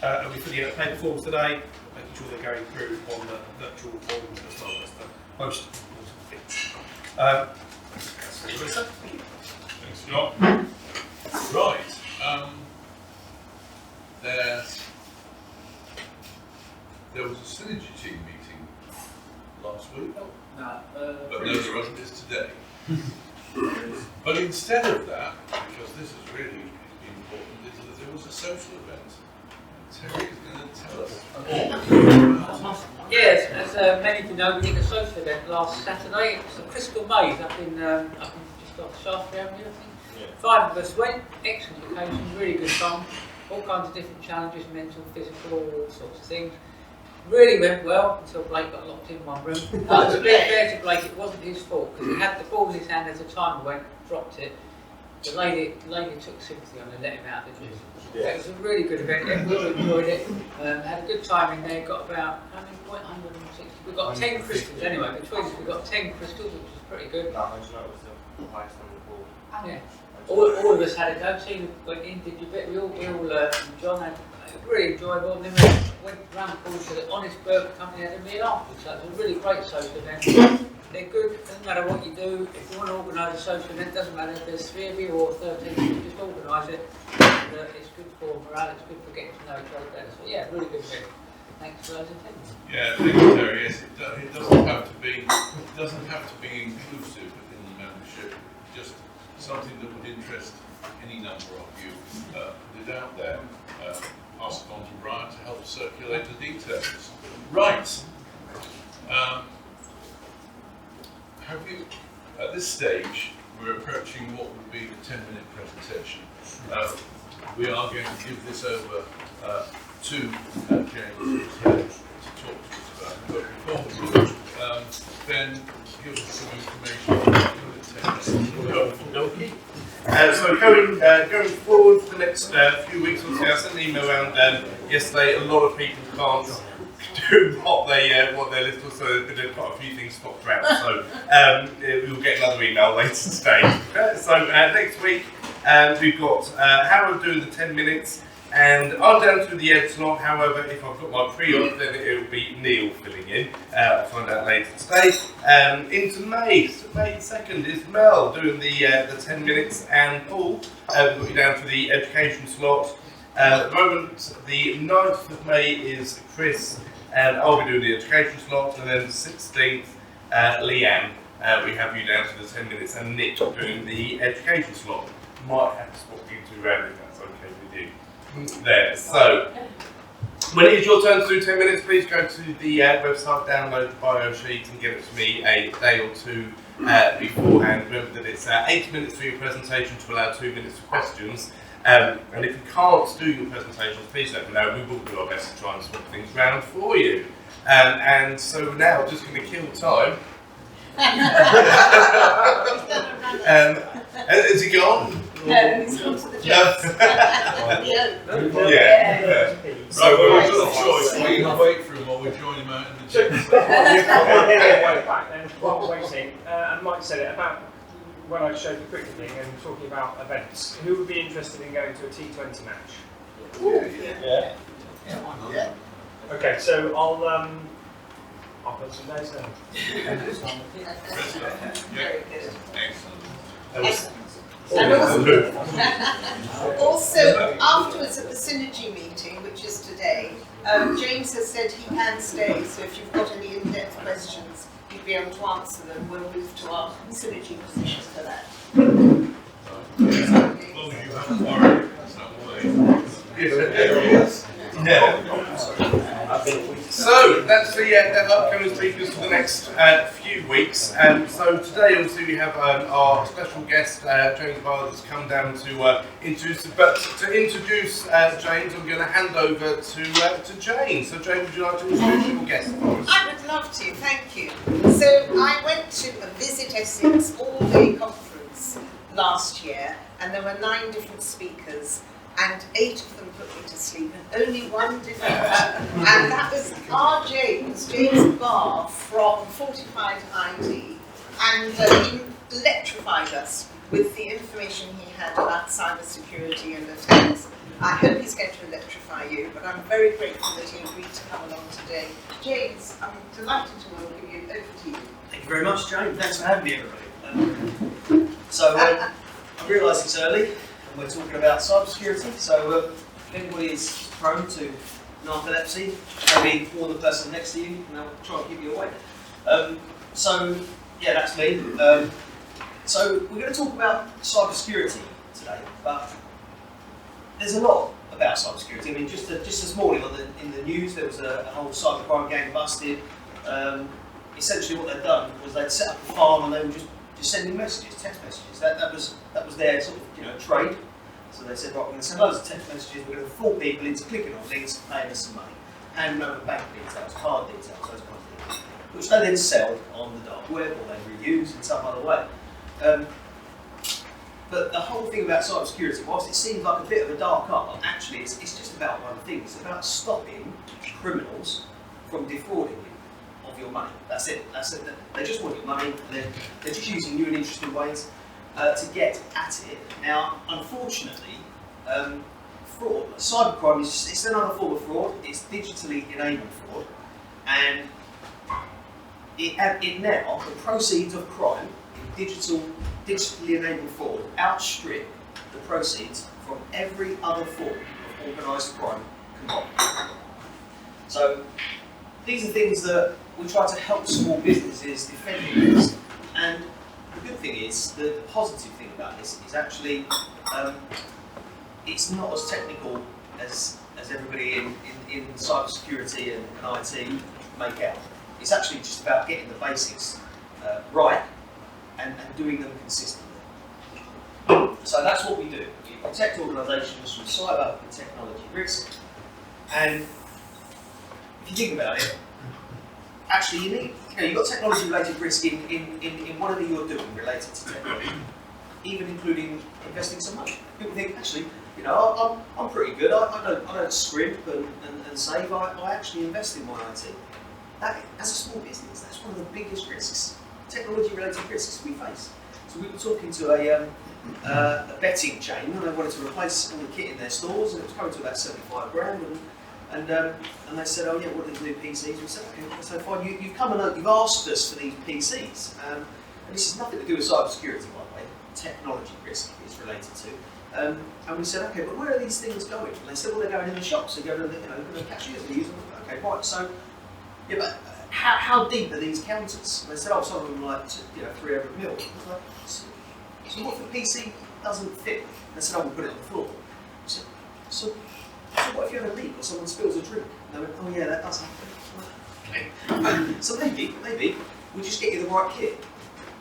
are we filling out paper forms today, but making sure they're going through on the virtual forms as well. That's the most important thing. That's all Melissa. Thanks, John. Right. There was a synergy team meeting last week. But no, there wasn't this today. But instead of that, because this is really important, is that there was a social event. Terry is going to tell us all. Yes, as many of you know, we did a social event last Saturday. It was a Crystal Maze up in just off Shaftesbury Avenue, I think. Yeah. 5 of us went, excellent occasion, really good fun. All kinds of different challenges, mental, physical, all sorts of things. Really went well until Blake got locked in one room. To be fair to Blake, it wasn't his fault because he had the ball in his hand as the timer went, dropped it. The lady took sympathy on and let him out of the gym. Yeah. It was a really good event. Everyone enjoyed it. Had a good time in there. Got about how many points? 160. We got 10 crystals anyway. Between us, we got 10 crystals, which was pretty good. No, I was the highest on the board. Yeah. All of us had a go. Team went in, did your bit. We all John had really enjoyable. And then we went round the corner to the Honest Burger Company and had a meal afterwards. So it was a really great social event. They're good. It doesn't matter what you do. If you want to organise a social event, it doesn't matter if there's 3 of you or 13 of you. Just organise it. And, it's good for morale. It's good for getting to know each other better. So yeah, really good event. Thanks for those attending. Yeah, thank you, Terry. Yes, it doesn't have to be. It doesn't have to be inclusive in the membership. Just something that would interest any number of you. Put it out there. Pass it on to Brian to help circulate the details. Right. Have you, at this stage, we're approaching what would be the 10-minute presentation. We are going to give this over to James to talk to us about it. But before we do, Ben, give us some information about the 10 minutes. So going forward for the next few weeks, obviously I sent an email around yesterday. A lot of people can't do what they're listed for, so there's been quite a few things swapped around. So we'll get another email later today. So next week we've got Harold doing the 10 minutes, and I'm down to the end slot. However, if I've got my pre-op, then it will be Neil filling in. I'll find out later today. Into May 2nd is Mel doing the 10 minutes, and Paul, we've got you down to the education slot. At the moment, the 9th of May is Chris, and I'll be doing the education slot, and then the 16th, Leanne, we have you down to the 10 minutes, and Nick doing the education slot. Might have to swap you two around if that's okay with you. There. So, when it is your turn to do 10 minutes, please go to the website, download the bio sheet, and get it to me a day or two beforehand. Remember that it's 8 minutes for your presentation to allow 2 minutes for questions. And if you can't do your presentations, please let me know. We will do our best to try and swap things around for you. And so now, just going to kill time. Is he gone? No, he's gone to the Yeah. So we've got a choice. We're going to wait for him or we join him out in the gym. While waiting, and Mike said it about when I showed the cricket thing and talking about events. Who would be interested in going to a T20 match? Yeah. Okay, so I'll put some names down. Excellent. And also, afterwards at the Synergy meeting, which is today, James has said he can stay, so if you've got any in-depth questions, you'd be able to answer them, we'll move to our synergy position for that. So that's the upcoming speakers for the next few weeks. So today, obviously, we have our special guest James Barr that's come down to introduce. But to introduce James, I'm going to hand over to Jane. So Jane, would you like to introduce your guest for us? I would love to, thank you. So I went to a Visit Essex all-day conference last year, and there were 9 different speakers, and 8 of them put me to sleep, and only 1 didn't. And that was our James Barr from FORTIFIED ID, and he electrified us with the information he had about cyber security and attacks. I hope he's going to electrify you, but I'm very grateful that he agreed to come along today. James, I'm delighted to welcome you. Over to you. Thank you very much, Jane. Thanks for having me, everybody. I realise it's early, and we're talking about cybersecurity. So if anybody is prone to narcolepsy, maybe warn the person next to you, and they'll try and keep you awake. Yeah, that's me. So we're going to talk about cybersecurity today, but there's a lot about cybersecurity. I mean, just this morning in the news, there was a whole cybercrime gang busted. Essentially, what they'd done was they'd set up a farm and they were just sending messages, text messages. That was their sort of trade. So they said, right, we're going to send loads of text messages. We're going to fool people into clicking on links, paying us some money, handing over bank details, card details, those kinds of things, which they then sell on the dark web or they reuse in some other way. But the whole thing about cybersecurity, whilst it seems like a bit of a dark art, actually it's just about one thing. It's about stopping criminals from defrauding you of your money. That's it. They just want your money. They're just using you in interesting ways to get at it. Now, unfortunately, fraud, cybercrime it's another form of fraud. It's digitally enabled fraud, and it now the proceeds of crime in digitally enabled fraud outstrip the proceeds from every other form of organised crime combined. So these are things that we try to help small businesses defend against. And the good thing is, the positive thing about this is actually it's not as technical as everybody in cybersecurity and IT make out. It's actually just about getting the basics right and doing them consistently. So that's what we do. We protect organisations from cyber and technology risk. And if you think about it, actually you've got technology related risk in whatever you're doing related to technology, even including investing some money. People think, actually, I'm pretty good. I don't scrimp and save. I actually invest in my IT. As a small business, that's one of the biggest risks, technology-related risks we face. So we were talking to a betting chain, and they wanted to replace all the kit in their stores, and it was coming to about 75 grand. And they said, oh yeah, what are these new PCs? We said, okay, so fine. You've come and you've asked us for these PCs, and this has nothing to do with cybersecurity, by the way. Technology risk is related to. And we said, okay, but where are these things going? And they said, well, they're going in the shops. They go to the cashiers. They use them. Okay, right. So. Yeah, but how deep are these counters? And they said, oh, some of them are like 300 mil. I was like, so what if the PC doesn't fit? And they said, oh, we'll put it on the floor. I said, so what if you have a leak or someone spills a drink? And they went, oh yeah, that does happen. Okay. So maybe we'll just get you the right kit.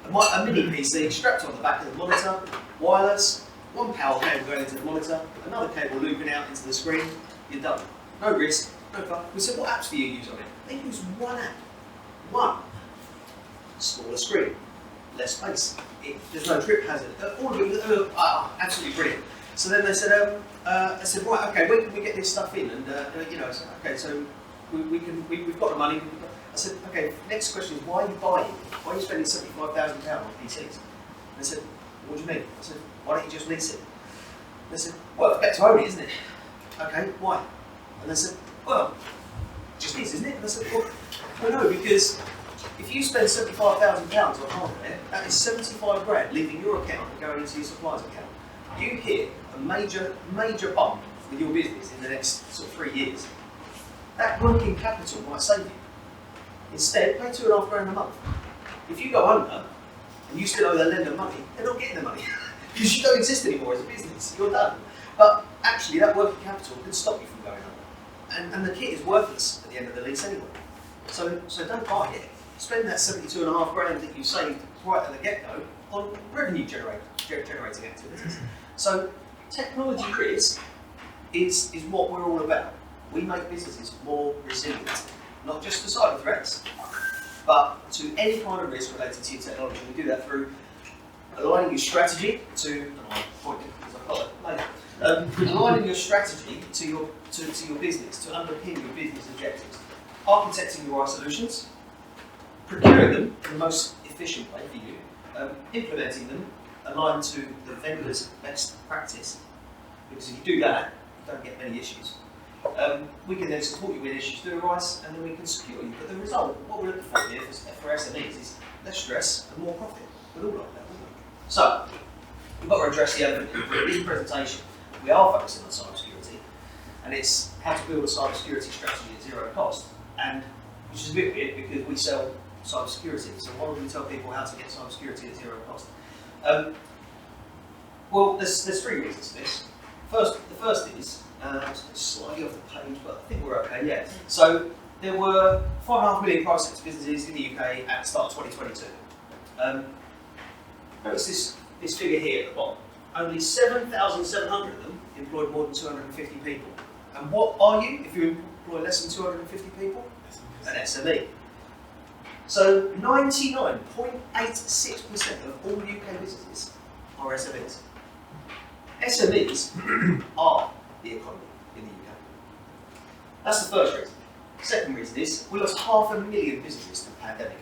A mini PC strapped on the back of the monitor, wireless, one power cable going into the monitor, another cable looping out into the screen, you're done. No risk, no fun. We said, what apps do you use on it? They use one app. One. Smaller screen. Less space. There's no trip hazard. All of it, absolutely brilliant. So then they said, I said, right, okay, when can we get this stuff in? And I said, okay, so we've got the money. I said, okay, next question is, why are you buying? Why are you spending £75,000 on PCs? And they said, what do you mean? I said, why don't you just lease it? And they said, well, it's better to own it, isn't it? Okay, why? And they said, well, just lease, isn't it? And I said, well, no, because if you spend £75,000 on hardware, that is 75 grand leaving your account and going into your supplier's account. You hit a major bump with your business in the next sort of 3 years. That working capital might save you. Instead, pay £2.5 grand a month. If you go under and you still owe the lender money, they're not getting the money because you don't exist anymore as a business. You're done. But actually, that working capital can stop you from going under, and the kit is worthless at the end of the lease anyway. So don't buy it. Spend that 72.5 grand that you saved right at the get-go on revenue generating activities. So technology risk is what we're all about. We make businesses more resilient, not just to cyber threats, but to any kind of risk related to your technology. We do that through aligning your strategy to, and I'm pointing because I've got it later, aligning your strategy to your business, to underpin your business objectives, architecting your right solutions, procuring them in the most efficient way for you, implementing them aligned to the vendor's best practice, because if you do that, you don't get many issues. We can then support you when issues do arise, and then we can secure you. But the result, what we're looking for here for SMEs is less stress and more profit. We'd all like that, wouldn't we? So, we've got to address the elephant in this presentation. We are focusing on cybersecurity, and it's how to build a cybersecurity strategy at zero cost, and which is a bit weird because we sell cybersecurity. So why would we tell people how to get cybersecurity at zero cost? Well, there's three reasons for this. The first is, slightly off the page, but I think we're okay, yeah. So there were 5.5 million private sector businesses in the UK at the start of 2022. Notice this figure here at the bottom. Only 7,700 of them employed more than 250 people. And what are you if you employ less than 250 people? An SME. So 99.86% of all UK businesses are SMEs. SMEs are the economy in the UK. That's the first reason. Second reason is we lost 500,000 businesses to the pandemic.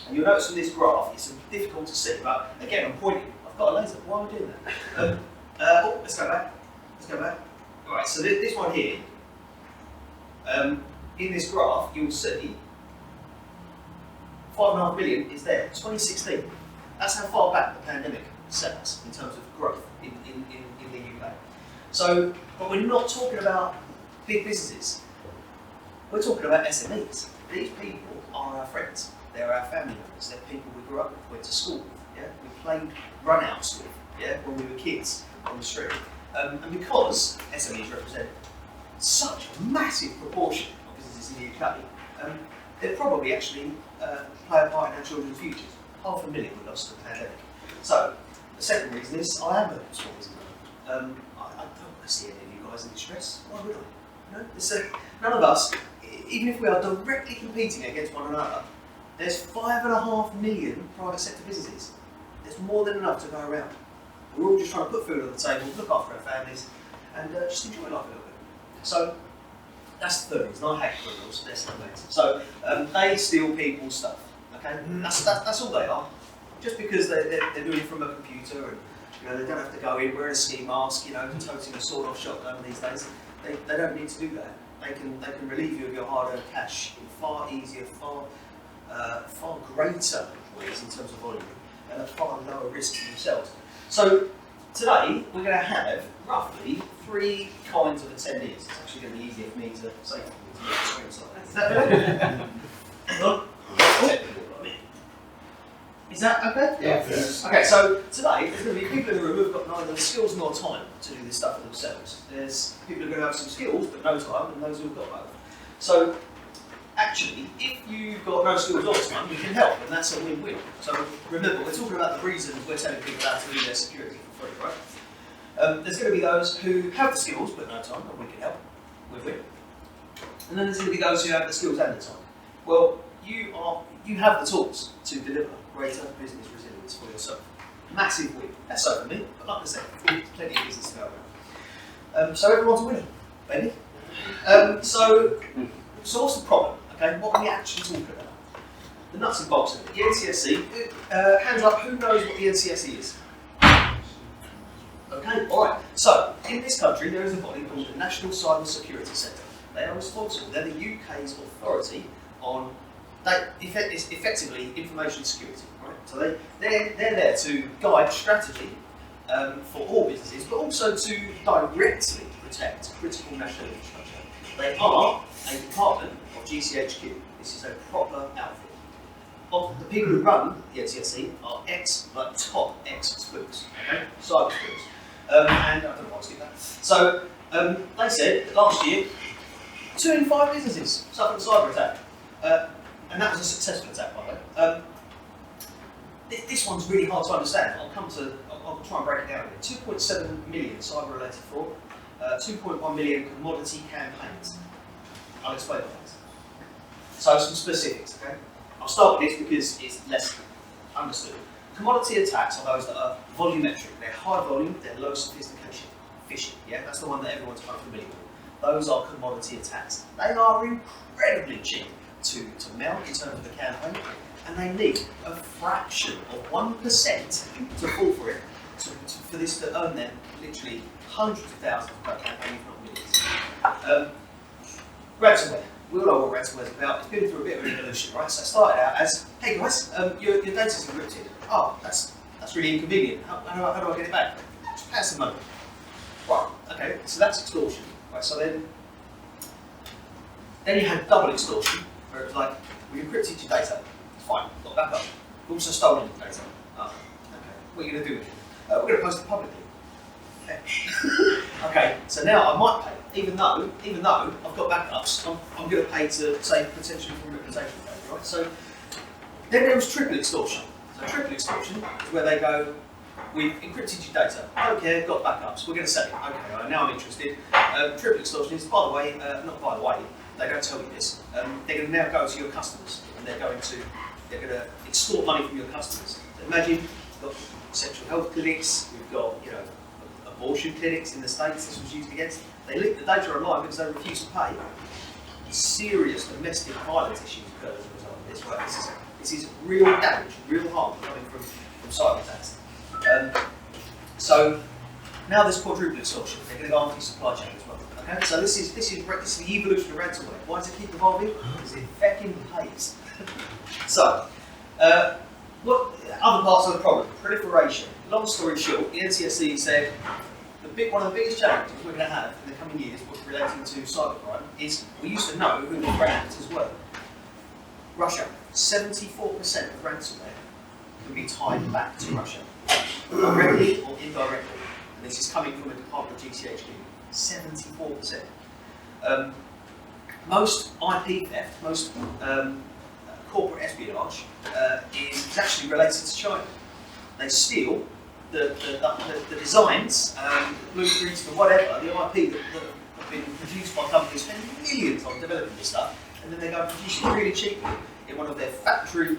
And you'll notice from this graph, it's difficult to see, but again, I'm pointing. I've got a laser. Why am I doing that? Let's go back. All right, so this one here, in this graph, you'll see 5.5 million is there. 2016. That's how far back the pandemic set us in terms of growth in the UK. So, but we're not talking about big businesses. We're talking about SMEs. These people are our friends. They're our family members. They're people we grew up with, went to school with. Yeah, we played run-outs with. Yeah, when we were kids on the street. And because SMEs represent such a massive proportion of businesses in the UK, they probably actually play a part in our children's futures. 500,000 we lost to the pandemic. So the second reason is I am a small business owner. I don't want to see any of you guys in distress. Why would I? You know, none of us, even if we are directly competing against one another, there's 5.5 million private sector businesses. There's more than enough to go around. We're all just trying to put food on the table, look after our families, and just enjoy life a little bit. So that's the third reason. I hate criminals. They're so amazing. So they steal people's stuff. Okay, that's all they are. Just because they're doing it from a computer and they don't have to go in wearing a ski mask, toting a sawed-off shotgun these days. They don't need to do that. They can relieve you of your hard-earned cash in far easier, far greater ways in terms of volume, and at far lower risk for themselves. So today we're going to have roughly 3 kinds of attendees. It's actually going to be easier for me to say is that better? Is that okay? Yeah. Okay, so today there's going to be people in the room who've got neither the skills nor time to do this stuff for themselves. There's people who are going to have some skills but no time, and those who've got both. So actually, if you've got no skills or time, we can help, and that's a win-win. So remember, we're talking about the reasons we're telling people how to do their security for free, right? There's going to be those who have the skills but no time, and we can help. Win-win. And then there's going to be those who have the skills and the time. Well, you have the tools to deliver greater business resilience for yourself. Massive win. That's so for me, but like I said, plenty of business to go around. So everyone's a winner, baby. So what's the problem? Okay, what are we actually talking about? The nuts and bolts of it. The NCSC. Hands up, who knows what the NCSC is? Okay, alright. So, in this country, there is a body called the National Cyber Security Centre. They are responsible. They're the UK's authority on effectively information security. Right? So they're there to guide strategy for all businesses, but also to directly protect critical national infrastructure. They are a department of GCHQ. This is a proper outfit. of the people who run the NCSC are top ex-spooks, okay? Cyber spooks. And I don't know why I skipped that. So they said that last year, 2 in 5 businesses suffered a cyber attack. And that was a successful attack, by the way. This one's really hard to understand. I'll try and break it down here. 2.7 million cyber-related fraud, 2.1 million commodity campaigns. I'll explain what that is. So some specifics, okay? I'll start with this because it's less understood. Commodity attacks are those that are volumetric. They're high volume, they're low sophistication. Phishing, yeah? That's the one that everyone's kind of familiar with. Those are commodity attacks. They are incredibly cheap to mount in terms of the campaign, and they need a fraction of 1% to fall for it, for this to earn them literally hundreds of thousands per campaign, if not millions. Ransomware. We all know what ransomware is about. It's been through a bit of an evolution, right? So it started out as, hey guys, your data's encrypted. Oh, that's really inconvenient. How do I get it back? Just pay us some money. Right, okay, so that's extortion. Right, so then you had double extortion, where it was like, we encrypted your data. It's fine, got back up. We've also stolen your data. Oh, okay. What are you going to do with it? We're going to post it publicly. Okay. Okay, so now I might pay, even though I've got backups, I'm going to pay to save potentially from reputation failure, right? So then there was triple extortion. So triple extortion is where they go, we've encrypted your data, don't care, got backups, we're going to sell it. Okay, now I'm interested. Triple extortion is, by the way, not by the way, they don't tell you this, they're going to now go to your customers and they're going to extort money from your customers. So imagine you've got sexual health clinics, we've got, abortion clinics in the States, this was used against. They leak the data online because they refuse to pay. Serious domestic violence issues occur as a result of this, right? This is real damage, real harm coming from cyber attacks. So now there's quadruple extortion. They're going to go after your supply chain as well. Okay, so this is the evolution of ransomware. Why does it keep evolving? Because it fucking pays. So, what other parts of the problem? Proliferation. Long story short, the NCSC said one of the biggest challenges we're going to have in the coming years, what's relating to cybercrime, is we used to know who the threat actors were. Russia. 74% of ransomware can be tied back to Russia, directly or indirectly. And this is coming from a department of GCHQ. 74%. Most IP theft, most corporate espionage is actually related to China. They steal the designs, the blueprints, the whatever, the IP that have been produced by companies spending millions on developing this stuff, and then they go and produce it really cheaply in one of their factory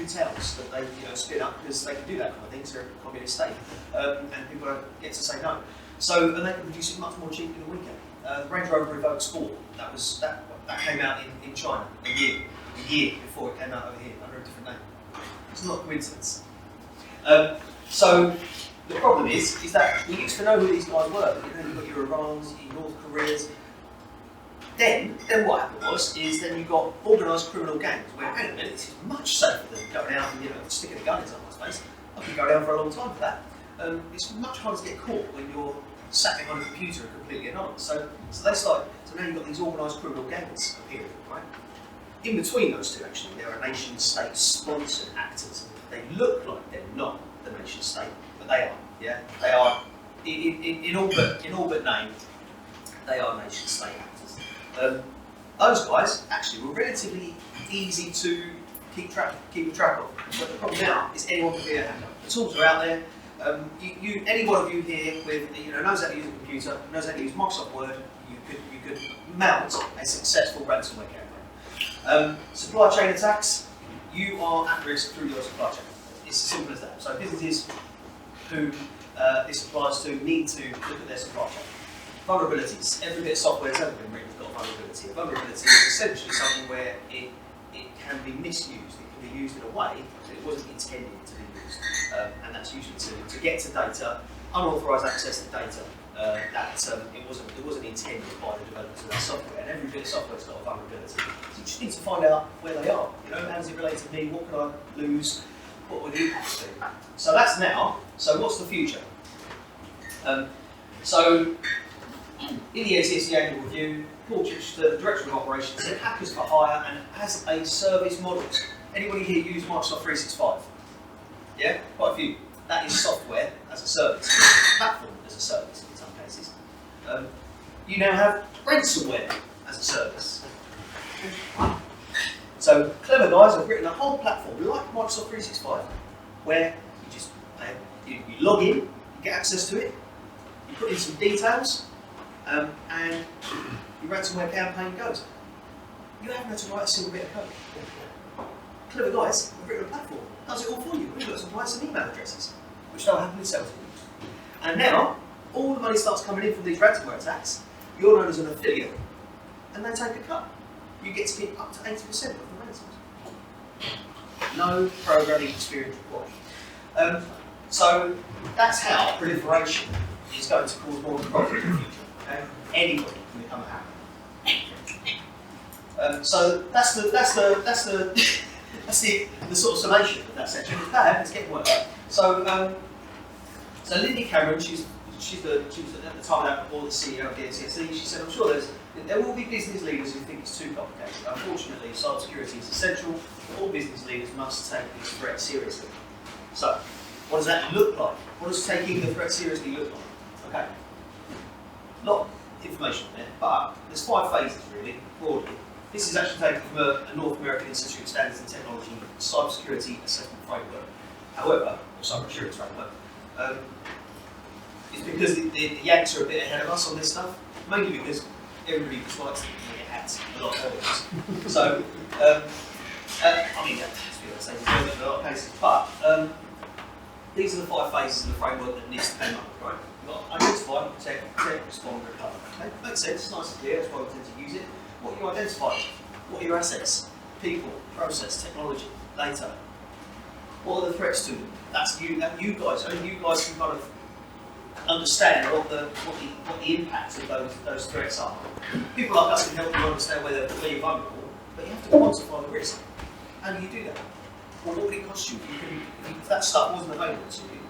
towns that they spin up because they can do that kind of thing. So they're a communist state, and people don't get to say no. So and they can produce it much more cheaply than we can. The Range Rover Evoque Sport, that came out in China a year before it came out over here under a different name. It's not a coincidence. So the problem is that we used to know who these guys were. You've got your Irans, your North Koreas. Then what happened is then you got organised criminal gangs where, hang on a minute, this is much safer than going out and sticking a gun in someone's face. I could go down for a long time for that. It's much harder to get caught when you're sat behind a computer and completely anonymous. So they started. So now you've got these organised criminal gangs appearing, right? In between those two, actually, there are nation-state-sponsored actors. They look like they're not the nation-state, but they are. Yeah, they are. In all but name, they are nation-state actors. Those guys actually were relatively easy to keep track of. But the problem now is anyone can be a hacker. The tools are out there. Any one of you here with knows how to use a computer, knows how to use Microsoft Word, you could mount a successful ransomware campaign. Supply chain attacks, you are at risk through your supply chain. It's as simple as that. So businesses who this applies to need to look at their supply chain. Vulnerabilities. Every bit of software that's ever been written has got a vulnerability. A vulnerability is essentially something where it can be misused. It can be used in a way that it wasn't intended to be used. And that's usually to get to data, unauthorised access to data that it wasn't intended by the developers of that software. And every bit of software's got a vulnerability. So you just need to find out where they are. How does it relate to me? What can I lose? What would the impacts be? So that's now. So what's the future? So in the NCSC annual review, Paul Chich, the Director of Operations, said hackers for hire and as a service models. Anybody here use Microsoft 365? Yeah, quite a few. That is software as a service, platform as a service in some cases. You now have ransomware as a service. So clever guys have written a whole platform like Microsoft 365, where you just you log in, you get access to it, you put in some details, and your ransomware campaign goes. You haven't had to write a single bit of code. Clever guys have written a platform, does it all for you. We've got to write some email addresses, which don't happen in sales. And now, all the money starts coming in from these ransomware attacks. You're known as an affiliate, and they take a cut. You get to keep up to 80% of the ransoms. No programming experience required. So that's how proliferation is going to cause more profit in the future. Okay? Anybody can become a hacker. So that's the sort of summation of that section. It's bad, it's getting worse. So Lindy Cameron, she was at the time of that before the CEO of the NCSE. She said, I'm sure there will be business leaders who think it's too complicated. Unfortunately, cybersecurity is essential. All business leaders must take this threat seriously. So, what does that look like? What does taking the threat seriously look like? Okay. A lot of information there, but there's 5 phases really, broadly. This is actually taken from a North American Institute of Standards and Technology cybersecurity assessment framework. However, or cyber assurance framework. It's because the Yanks are a bit ahead of us on this stuff, mainly because everybody dislikes them when they get hacked a lot earlier. So, I mean, that's what I say, in a lot of cases, but these are the 5 phases of the framework that needs to come up, right? You've got identify, protect, respond, recover. Okay? Makes sense, it's nice and clear, that's why we tend to use it. What are you identifying? What are your assets? People, process, technology, data. What are the threats to them? That's you guys. Only you guys can kind of understand what the impact of those threats are. People like us can help you understand where you're vulnerable, but you have to quantify the risk. How do you do that? Well, what would it cost you if that stuff wasn't available to you?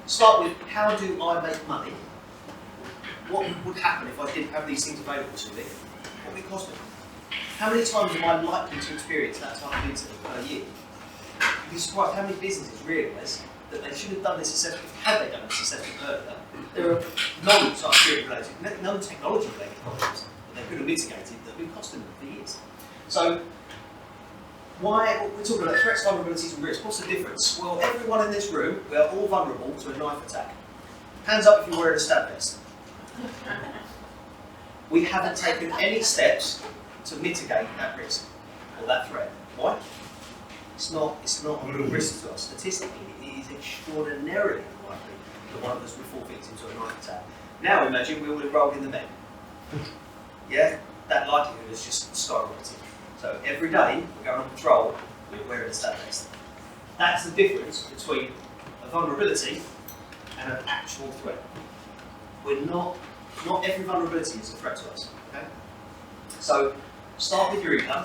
Start with, how do I make money? What would happen if I didn't have these things available to me? What would it cost me? How many times am I likely to experience that type of incident per year? You'd be surprised how many businesses realise that they should have done this assessment, had they done this assessment earlier. There are non-cybersecurity related, non-technology related problems that they could have mitigated that have been costing them for years. So, why we're talking about threats, vulnerabilities and risks. What's the difference? Well, everyone in this room, we are all vulnerable to a knife attack. Hands up if you're wearing a stab vest. We haven't taken any steps to mitigate that risk or that threat. Why? It's not a real risk to us. Statistically, it is extraordinarily unlikely that one of us would fall victim to a knife attack. Now imagine we all enrolled in the Met. Yeah? That likelihood is just skyrocketing. So every day we're going on patrol, we're wearing a stab vest. That's the difference between a vulnerability and an actual threat. Not every vulnerability is a threat to us. Okay? So start with your income.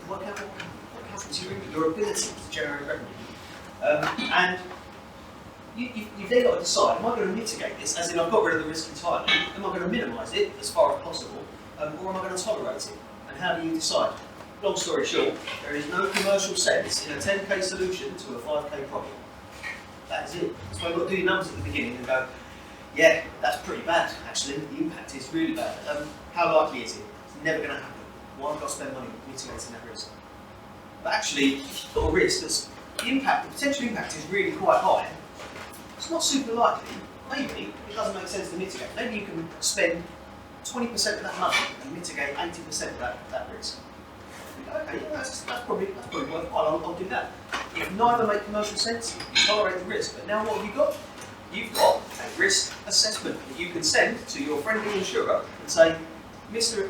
What counts is your ability to generate revenue. And you've then got to decide, am I going to mitigate this, as in I've got rid of the risk entirely, am I going to minimise it as far as possible, or am I going to tolerate it? And how do you decide? Long story short, there is no commercial sense in a 10k solution to a 5k problem. That is it. That's why you've got to do your numbers at the beginning and go, yeah, that's pretty bad, actually. The impact is really bad. How likely is it? It's never going to happen. Why have I got to spend money mitigating that risk? But actually, you've got a risk that's the potential impact is really quite high. It's not super likely. Maybe it doesn't make sense to mitigate. Maybe you can spend 20% of that money and mitigate 80% of that risk. Okay, yeah, that's probably worthwhile. I'll do that. If neither make commercial sense, you tolerate the risk. But now what have you got? You've got a risk assessment that you can send to your friendly insurer and say, Mr.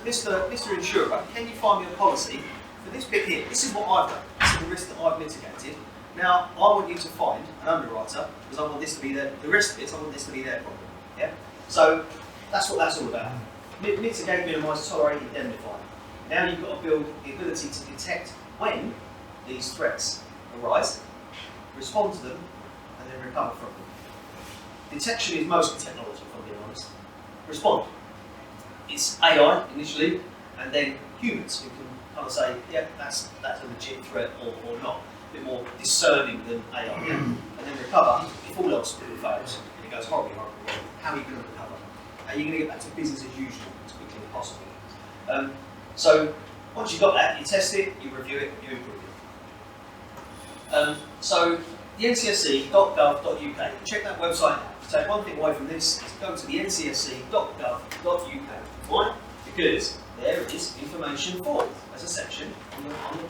Insurer, can you find me a policy for this bit here? This is what I've done. This is the risk that I've mitigated. Now, I want you to find an underwriter because I want this to be the rest of it, I want this to be their problem. Yeah? So that's what that's all about. Mitigate, minimise, tolerate, indemnify. Now you've got to build the ability to detect when these threats arise, respond to them, and then recover from them. Detection is mostly technology, if I'm being honest. Respond. It's AI initially, and then humans who can kind of say, yeah, that's a legit threat or not, a bit more discerning than AI. And then recover if all else fails and it goes horribly wrong. How are you going to recover? Are you going to get back to business as usual as quickly as possible? So once you've got that, you test it, you review it, you improve it. So the ncsc.gov.uk, check that website out. Take one thing away from this, is go to the ncsc.gov.uk. Why? Because there is information for, as a section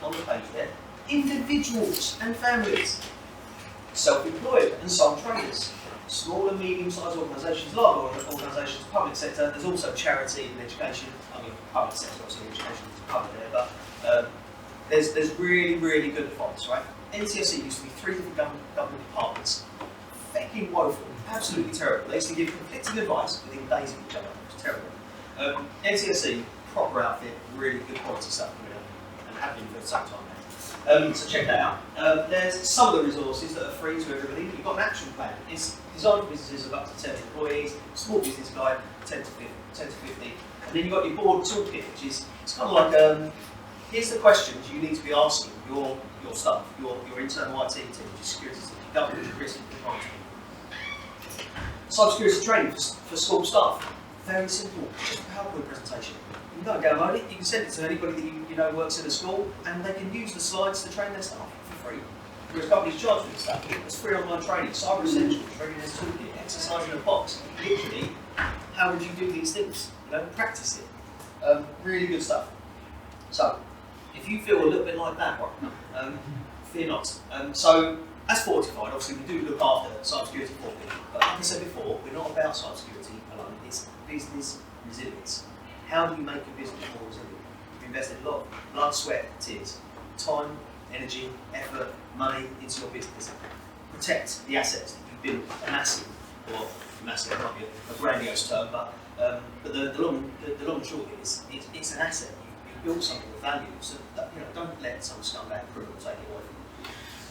on the page there, individuals and families, self-employed and sole traders, small and medium-sized organisations, large organisations, public sector. There's also charity and education. I mean, public sector, obviously education is covered there, but there's really, really good advice, right? NCSE used to be 3 different government departments, fucking woeful, absolutely terrible. They used to give conflicting advice within days of each other. It was terrible. NCSE, proper outfit, really good quality stuff coming up, and have been for some time now. So check that out. There's some of the resources that are free to everybody. You've got an action plan. It's designed for businesses of up to 10 employees, small business guide, 10 to 50. And then you've got your board toolkit, which is, it's kind of like, here's the questions you need to be asking your staff, your internal IT team, your security team, your governance, your risk and compliance team. Cybersecurity training for small staff. Very simple, just a PowerPoint presentation. You can go and download it, you can send it to anybody that you know works in a school, and they can use the slides to train their staff for free. Whereas companies charge for this stuff. There's free online training, cyber essentials, readiness toolkit, exercise in a box. Literally, how would you do these things? You know, practice it. Really good stuff. So, if you feel a little bit like that one, fear not. So, as Fortified, obviously we do look after cybersecurity for people, but like I said before, we're not about cybersecurity alone, it's business resilience. How do you make your business more resilient? We've invested a lot of blood, sweat, tears, time, energy, effort, money into your business. Protect the assets that you've built, massive might be a grandiose term, but the long and short is it's an asset. You've built something of value, so that, don't let some scumbag criminal take it away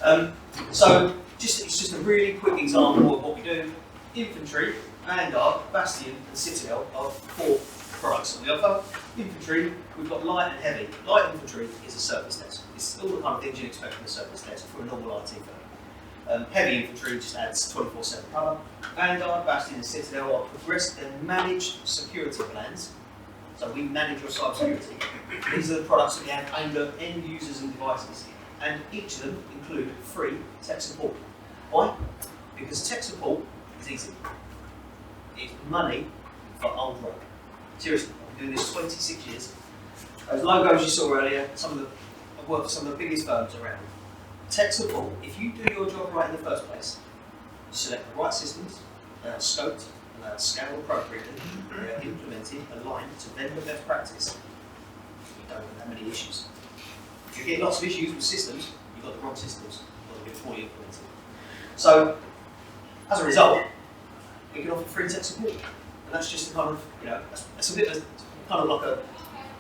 from you. So it's just a really quick example of what we do. Infantry, Vanguard, Bastion and Citadel are 4 products that we offer. Infantry, we've got light and heavy. Light infantry is a service desk. It's all the kind of things you'd expect from a service desk for a normal IT firm. Heavy infantry just adds 24/7 cover. Vanguard, Bastion and Citadel are progressed and managed security plans. So we manage your cybersecurity. These are the products that we have aimed at end users and devices. And each of them include free tech support. Why? Because tech support is easy. It's money for old road. Seriously, I've been doing this 26 years. Those logos you saw earlier, I've worked for some of the biggest firms around. Tech support, if you do your job right in the first place, select the right systems, they are scoped, and they are scaled appropriately, they are implemented, aligned to vendor best practice, you don't have that many issues. If you get lots of issues with systems, you've got the wrong systems, or they're poorly implemented. So, as a result, we can offer free tech support. And that's just a kind of, that's a bit of, kind of like a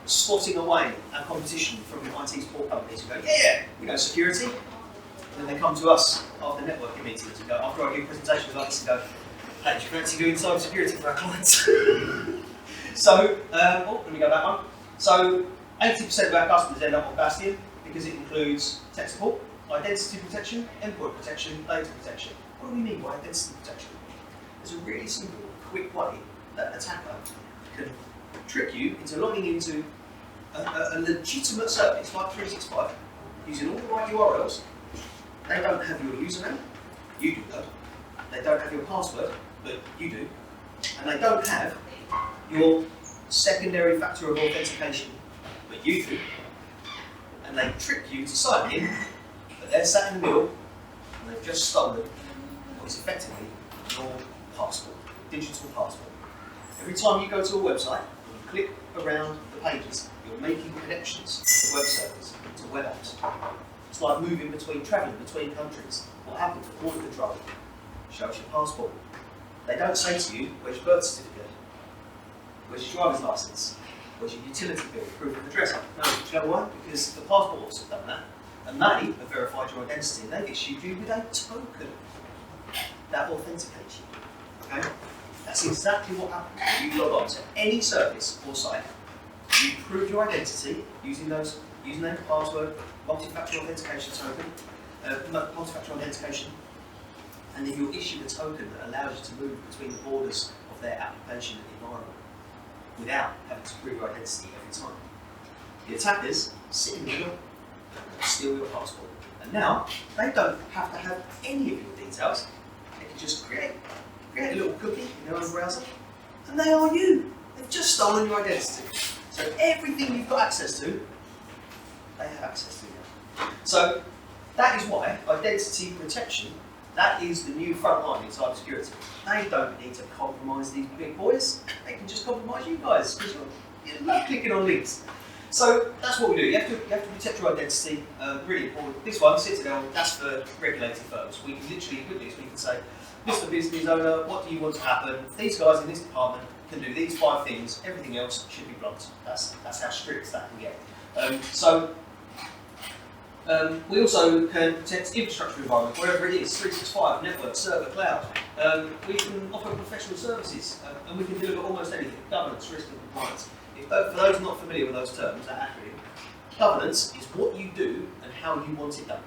swatting away our competition from IT support companies who go, yeah, we know security. And then they come to us after networking meetings and go, after I give presentations like this, and go, hey, do you fancy doing cyber security for our clients? So, let me go back one. So, 80% of our customers end up on Bastion because it includes tech support, identity protection, endpoint protection, data protection. What do we mean by identity protection? There's a really simple, quick way that an attacker can trick you into logging into a legitimate service like 365 using all the right URLs. They don't have your username, you do though. They don't have your password, but you do. And they don't have your secondary factor of authentication, but you do. And they trick you to sign in, but they're sat in the middle and they've just stolen what is effectively your passport, digital passport. Every time you go to a website, and you click around the pages, you're making connections to web servers, to web apps. It's like travelling between countries. What happens with border control? Shows your passport. They don't say to you, where's your birth certificate? Where's your driver's license? Where's your utility bill, proof of address? No, do you know why? Because the passport office have done that, and they have verified your identity, and they've issued you with a token that authenticates you. Okay? That's exactly what happens when you log on to any service or site You prove your identity using those username, password, multi-factor authentication token, multi-factor authentication, and then you'll issue a token that allows you to move between the borders of their application environment without having to prove your identity every time. The attackers sit in the middle and steal your passport. And now, they don't have to have any of your details. They can just create a little cookie in their own browser, and they are you. They've just stolen your identity. So everything you've got access to, they have access to now. So that is why identity protection, that is the new front line in cybersecurity. They don't need to compromise these big boys. They can just compromise you guys because you're not clicking on links. So that's what we do. You have to protect your identity. Really important. This one, Citadel, that's for regulated firms. We can literally do this. We can say, Mr. Business Owner, what do you want to happen? These guys in this department can do these 5 things. Everything else should be blocked. That's how strict that can get. We also can protect infrastructure environment, wherever it is, 365, network, server, cloud. We can offer professional services, and we can deliver almost anything. Governance, risk and compliance. For those not familiar with those terms, that acronym, governance is what you do and how you want it done.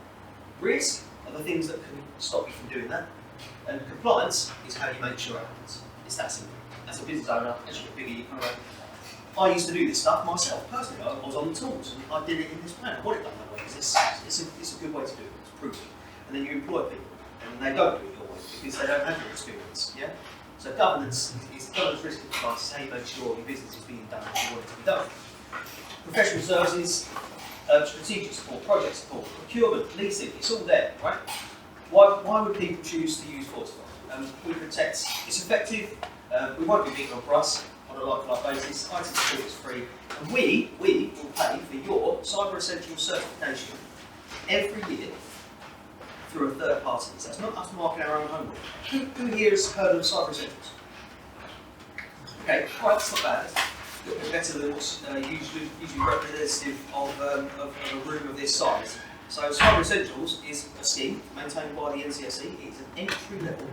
Risk are the things that can stop you from doing that. And compliance is how you make sure it happens. It's that simple. As a business owner, as you get bigger, you kind of I used to do this stuff myself, personally. I was on the tools and I did it in this plan. I want it done that way because it's a good way to do it, it's proven. And then you employ people and they don't do it your way because they don't have your experience. Yeah? So governance risk and compliance is how you make sure your business is being done as you want it to be done. Professional services, strategic support, project support, procurement, leasing, it's all there, right? Why would people choose to use FORTIFIED? We protect, it's effective, we won't be beaten on price on a like-for-like basis, IT support is free, and we will pay for your Cyber Essentials certification every year through a third party. So it's not us marking our own homework. Who here has heard of Cyber Essentials? Okay, right, that's not bad. A little bit better than what's usually representative of a room of this size. So Cyber Essentials is a scheme maintained by the NCSE. It's an entry-level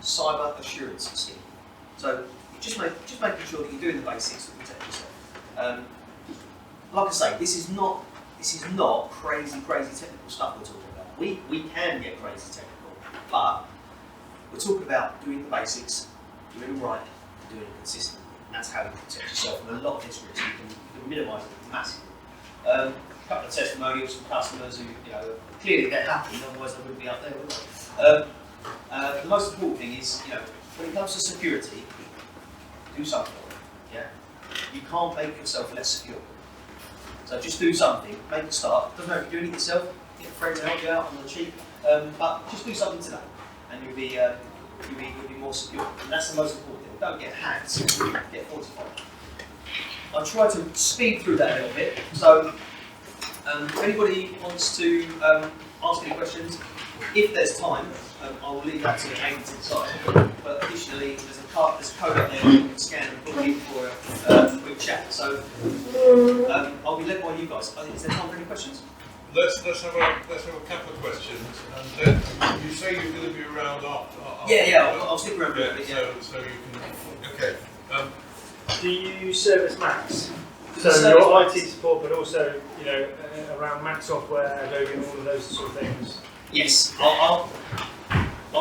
cyber assurance scheme. So just making sure that you're doing the basics to protect yourself. Like I say, this is not crazy technical stuff we're talking about. We can get crazy technical, but we're talking about doing the basics, doing it right, and doing it consistently. And that's how you protect yourself from a lot of this risk. You can minimise it massively. A couple of testimonials from customers who, clearly they're happy, otherwise they wouldn't be up there, would they? The most important thing is, when it comes to security, do something. Yeah, you can't make yourself less secure. So just do something, make a start. Doesn't matter if you're doing it yourself. Get a friend to help you out on the cheap, but just do something today, and you'll be more secure. And that's the most important thing. Don't get hacked. Get fortified. I'll try to speed through that a little bit. So, if anybody wants to ask any questions, if there's time, I will leave that to Amy to decide. But additionally, there's a code up there where you can scan and put in for a quick chat. So, I'll be led by you guys. Is there time for any questions? Let's have a couple of questions, and then you say you're going to be around after. Yeah, I'll stick around for a bit. So you can. Okay. Do you service Macs? So your IT support, but also around Mac software, Adobe, and all of those sort of things. Yes, I'll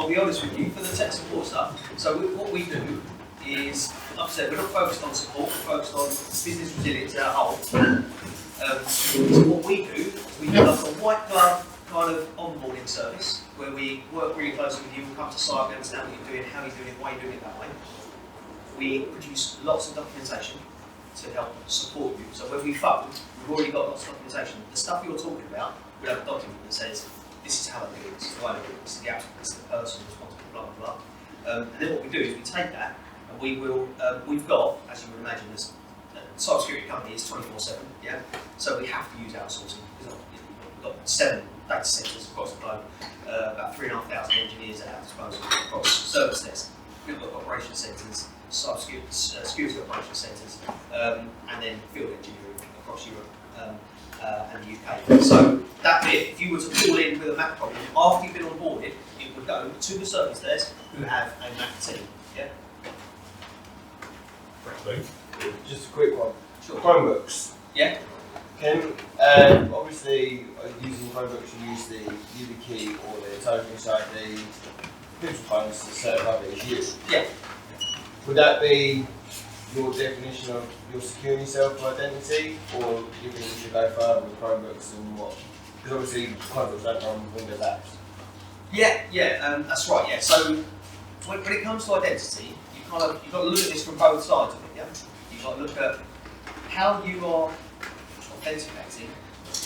be honest with you for the tech support stuff. So what we do is, like I said, we're not focused on support. We're focused on business resilience as a whole. So what we do like a white glove kind of onboarding service where we work really closely with you. We'll come to site, we understand what you're doing, how you're doing it, why you're doing it that way. We produce lots of documentation to help support you. So when we phone, we've already got lots of documentation. The stuff you're talking about, we have a document that says, this is how I do it, this is why I do it, this is the outcome, this is the person responsible, blah, blah, blah. And then what we do is we take that and we will, we've got, as you would imagine, this cybersecurity company is 24/7, yeah? So we have to use outsourcing. We've got 7 data centres across the globe, about 3,500 engineers at our disposal across service desks. We've got operations centres, security operations centres, and then field engineering across Europe and the UK. So that bit, if you were to call in with a Mac problem, after you've been onboarded, it would go to the service desk who have a Mac team. Yeah? Just a quick one. Sure. Chromebooks. Yeah. Can obviously using Chromebooks, you use the YubiKey or the token inside the digital phones to certify that it's you. Yeah. Would that be your definition of your securing yourself identity, or do you think you should go further with Chromebooks and what? Because obviously Chromebooks don't run Windows apps. Yeah, that's right. Yeah. So when it comes to identity, you've got to look at this from both sides of it. Yeah. You've got to look at how you are authenticating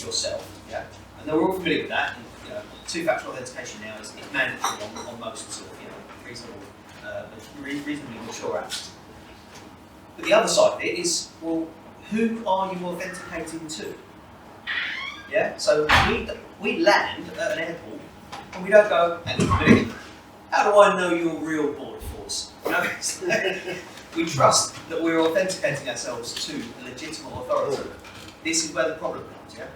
yourself. Yeah. And we're all familiar with that. And, you know, two-factor authentication now is mandatory on most sort of reasonably mature apps. But the other side of it is, well, who are you authenticating to? Yeah. So we land at an airport. And we don't go, hang on a minute, how do I know you're real border force? You know, we trust that we're authenticating ourselves to a legitimate authority. This is where the problem comes, yeah?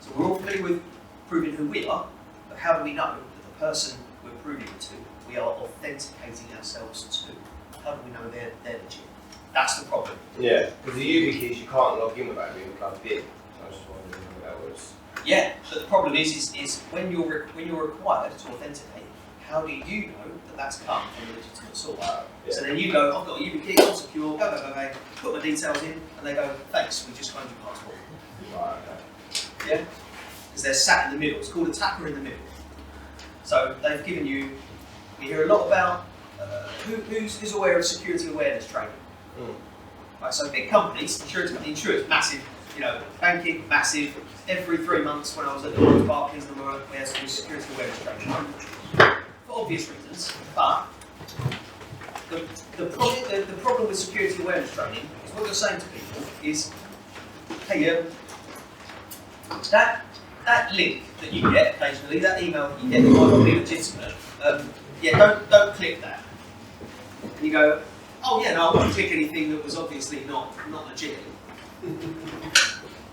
So we're all familiar with proving who we are, but how do we know that the person we're proving it to, we are authenticating ourselves to? How do we know they're legit? That's the problem. Yeah, because the YubiKeys you can't log in without being plugged in. So I was just wondering what that was. Yeah, but the problem is when you're required to authenticate, how do you know that that's come from a legitimate source? Yeah. So then you go, I've got a YubiKey, I'm secure, go, put my details in, and they go, thanks, we just found your passport. Right, okay. Yeah? Because they're sat in the middle. It's called attacker in the middle. So they've given you, we hear a lot about who's aware of security awareness training. Right, so big companies, insurance, massive, you know, banking, massive. Every 3 months when I was at the Lloyd's Barclays, we had to do security awareness training. For obvious reasons, but the problem with security awareness training is what you're saying to people is, hey, that link that you get occasionally, that email that you get that might not be legitimate, yeah, don't click that. And you go, oh yeah, no, I wouldn't click anything that was obviously not legit.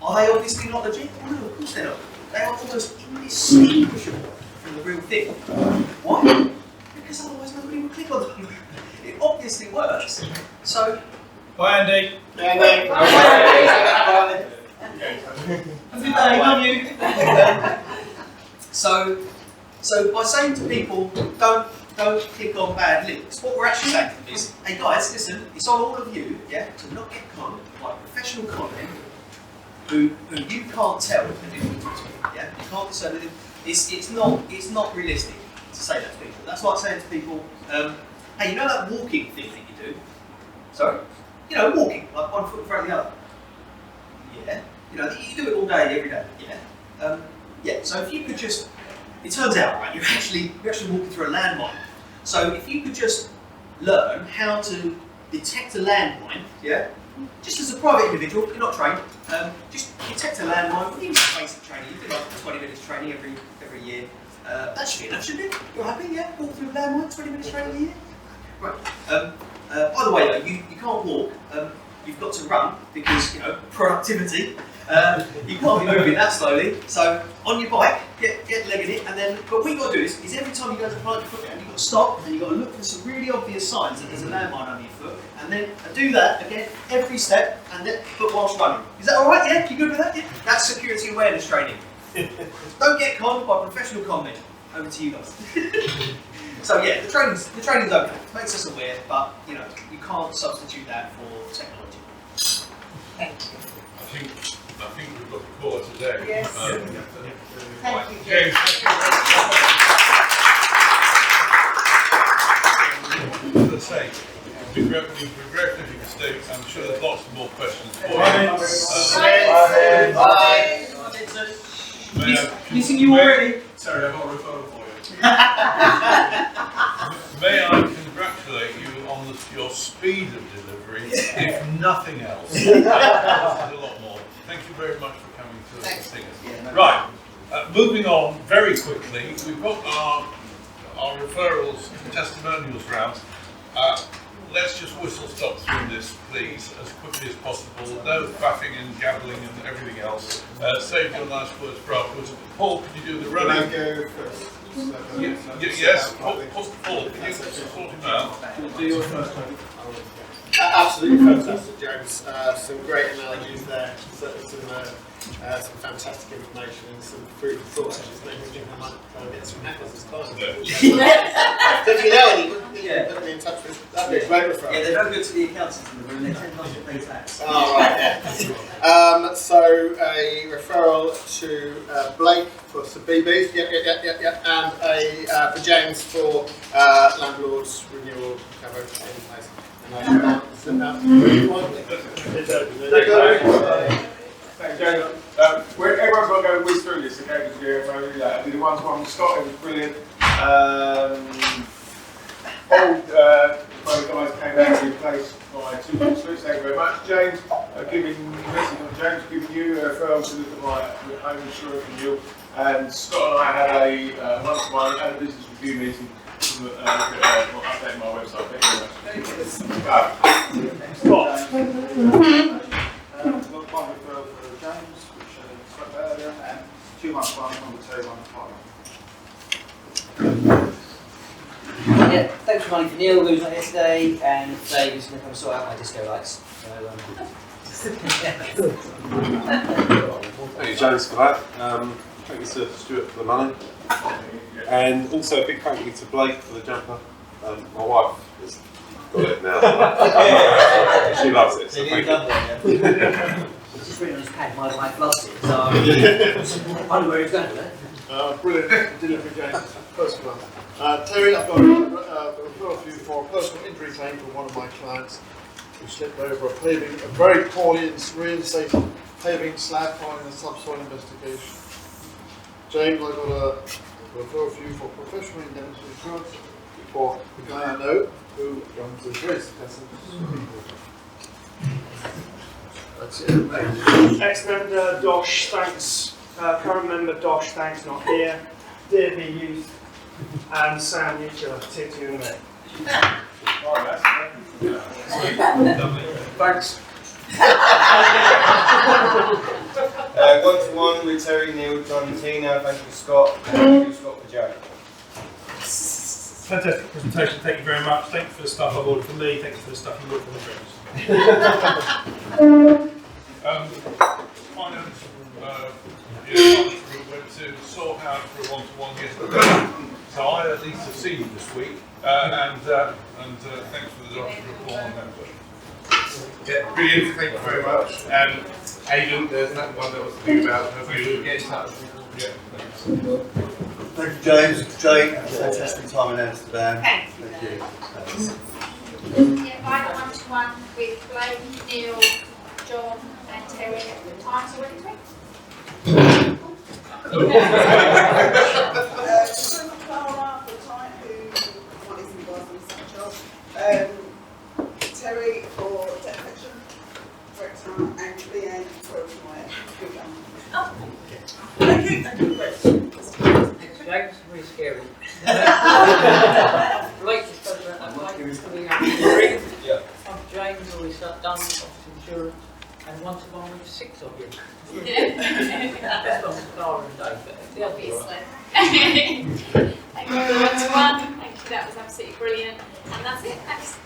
Are they obviously not legit? Oh, no, of course they're not. They are almost indistinguishable from the real thing. Why? Because otherwise nobody would click on them. It obviously works. So. Bye, Andy. Bye. Have a good day, love you. So by saying to people, don't click on bad links, what we're actually saying to them is, hey guys, listen, it's on all of you, yeah, to not get conned by professional content who you can't tell the difference between. Yeah, you can't discern it. It's not realistic to say that to people. That's like saying to people, hey, you know that walking thing that you do? Sorry? You know, walking, like one foot in front of the other. Yeah. You know, you do it all day, every day. Yeah. Yeah. So if you could just, it turns out, right, you're actually walking through a landmine. So if you could just learn how to detect a landmine, yeah. Just as a private individual, you're not trained, just detect a landmine, within some basic training, you do like 20 minutes training every year. That should be enough, shouldn't it? You're happy, yeah? Walk through a landmine, 20 minutes training a year? Right. By the way though, you can't walk, you've got to run, because, you know, productivity. You can't be moving that slowly, so on your bike, get legging it, and then, but what you've got to do is every time you go to plant your foot down, you've got to stop, and you've got to look for some really obvious signs that there's a landmine under your foot, and then do that again, every step, and then foot whilst running. Is that alright, yeah? You good with that? Yeah? That's security awareness training. Don't get conned by professional con men. Over to you guys. So yeah, the training's okay. It makes us aware, but you know, you can't substitute that for technology. Thank you. I think we've got the call today. Yes. Thank you, James. As I say, we'd be grateful if you could stay. I'm sure there's lots more questions for you. Missing you already. Sorry, I've got a referral for you. May I congratulate you on your speed of delivery, if nothing else. There's a lot more. Thank you very much for coming to see us. Yeah, no Right, moving on very quickly, we've got our referrals and testimonials round. Let's just whistle stop through this, please, as quickly as possible. No faffing and gabbling and everything else. Save your nice words for afterwards. Paul, can you do the running? Can I go first? Yes, Paul, can you sort him out? Do yours first. Absolutely fantastic, James. Some great analogies there. Some fantastic information and some food for thought. I just made me think I might get some hackers this class. If you know any, you can put me in touch with. That'd be a great referral. Yeah, they're no good to the accountants in the room. They tend not to pay tax. Oh, right, yeah. So a referral to Blake for some BBs, and for James for landlords renewal cover in place. And I send out Thanks, James. Everyone's got to go whiz through this, okay? Because we'll do that. The ones from Scott, it was brilliant. One of the guys came out and replaced by 2 weeks through. Thank you very much, James. Giving you a referral to look at my home insurance renewal. And Scott and I had a one-to-one and a business review meeting to update my website. Thank you very much. Scott. We've got one referral for James, which I spoke about earlier, and 2 months one, number 2, 1 Yeah, thanks for money for Neil, who was not here today, and Dave is going to come sort out my disco lights. Thank you, James, for that. Thank you to Stuart for the money. And also a big thank you to Blake for the jumper. My wife has got it now. She loves it. So thank you. It's just written on his pad, my wife loves it, so I don't know where he's going with it. Brilliant delivery, James. First one. Terry, I've got a referral for you for a personal injury claim from one of my clients who slipped over a very poorly reinstated paving slab following a subsoil investigation. James, I've got a referral for you for professional indemnity insurance for the guy I know who runs the race. That's it. Ex-member Dosh, thanks. Current member Dosh, thanks, not here. DB Youth and Sam Newton, tick you in a minute. Thanks. One-to-one with Terry, Neil, John and Tina. Thank you, Scott. Thank you, Scott, for Joe. Fantastic presentation, thank you very much. Thank you for the stuff I've ordered from me, thank you for the stuff you ordered from the friends. Finance went to Sawhound for a one-to-one yesterday, so I at least have seen you this week, and thanks for the doctor's report on that. Yeah, brilliant, thank you very much. Aidan, there's nothing one that was to think about, hopefully we'll get in touch. Yeah, thanks. Thank you, James. Jane, fantastic time in Amsterdam. Thank you. Yeah, I had one-to-one with Blake, Neil, John and Terry at the time, so ready to read? Just over Clara, the client who one is involved in such job. Terry for debt collection, and Leanne for my good one. Oh, thank you. Thank you. James, really scary. Blake just spoke about that. Yeah. I've James always done office insurance, and one-to-one with 6 of you. That's not Clara and Dave, but the other obviously. Thank you for the one-to-one. Thank you, that was absolutely brilliant. And that's it, thanks.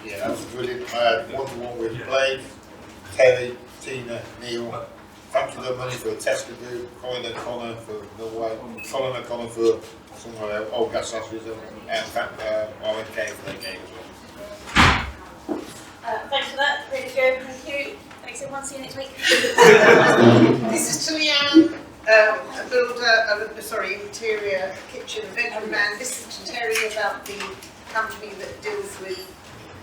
Yeah, that was brilliant. I had one-to-one with Blake, Terry, Tina, Neil. Thank you very much for Tesco Group, Colin O'Connor for Norway, Colin O'Connor for some of our old gas sausages, and in fact, RMK for their game as well. Thanks for that, really good, thank you. Thanks everyone, see you next week. This is to Leanne, a builder, interior kitchen bedroom man. This is to Terry about the company that deals with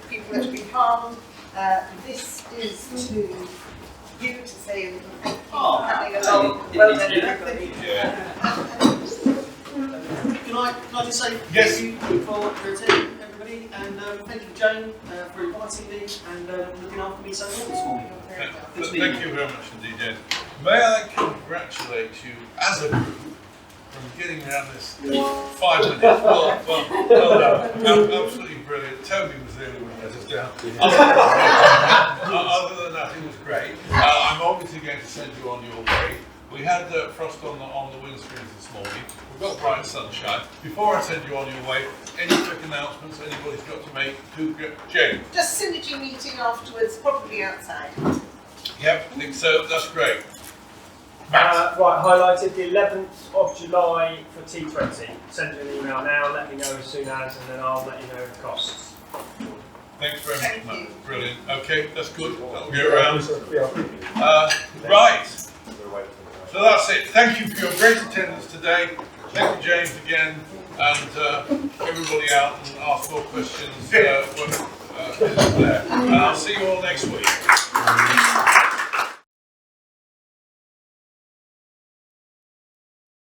people that have been harmed. This is to you to say thank you for coming along. Well done. Can I just say yes. Thank you for attending, everybody, and thank you, Jane, for inviting me and looking after me so well this morning. Thank you very much indeed, Jane. May I congratulate you as a group from getting around this 5 minutes. Well done. Absolutely brilliant. Toby was the only one who let us down. Other than that, it was great. I'm obviously going to send you on your way. We had frost on the windscreens this morning. We've got bright sunshine. Before I send you on your way, any quick announcements anybody's got to make? Jane? Just synergy meeting afterwards, probably outside. Yep, I think so. That's great. Right, highlighted the 11th of July for T20. Send you an email now, let me know as soon as, and then I'll let you know the costs. Thanks very much, Matt. Brilliant. Okay, that's good. That'll get around. Right. So that's it. Thank you for your great attendance today. Thank you, James, again, and everybody out and ask more questions there. And I'll see you all next week.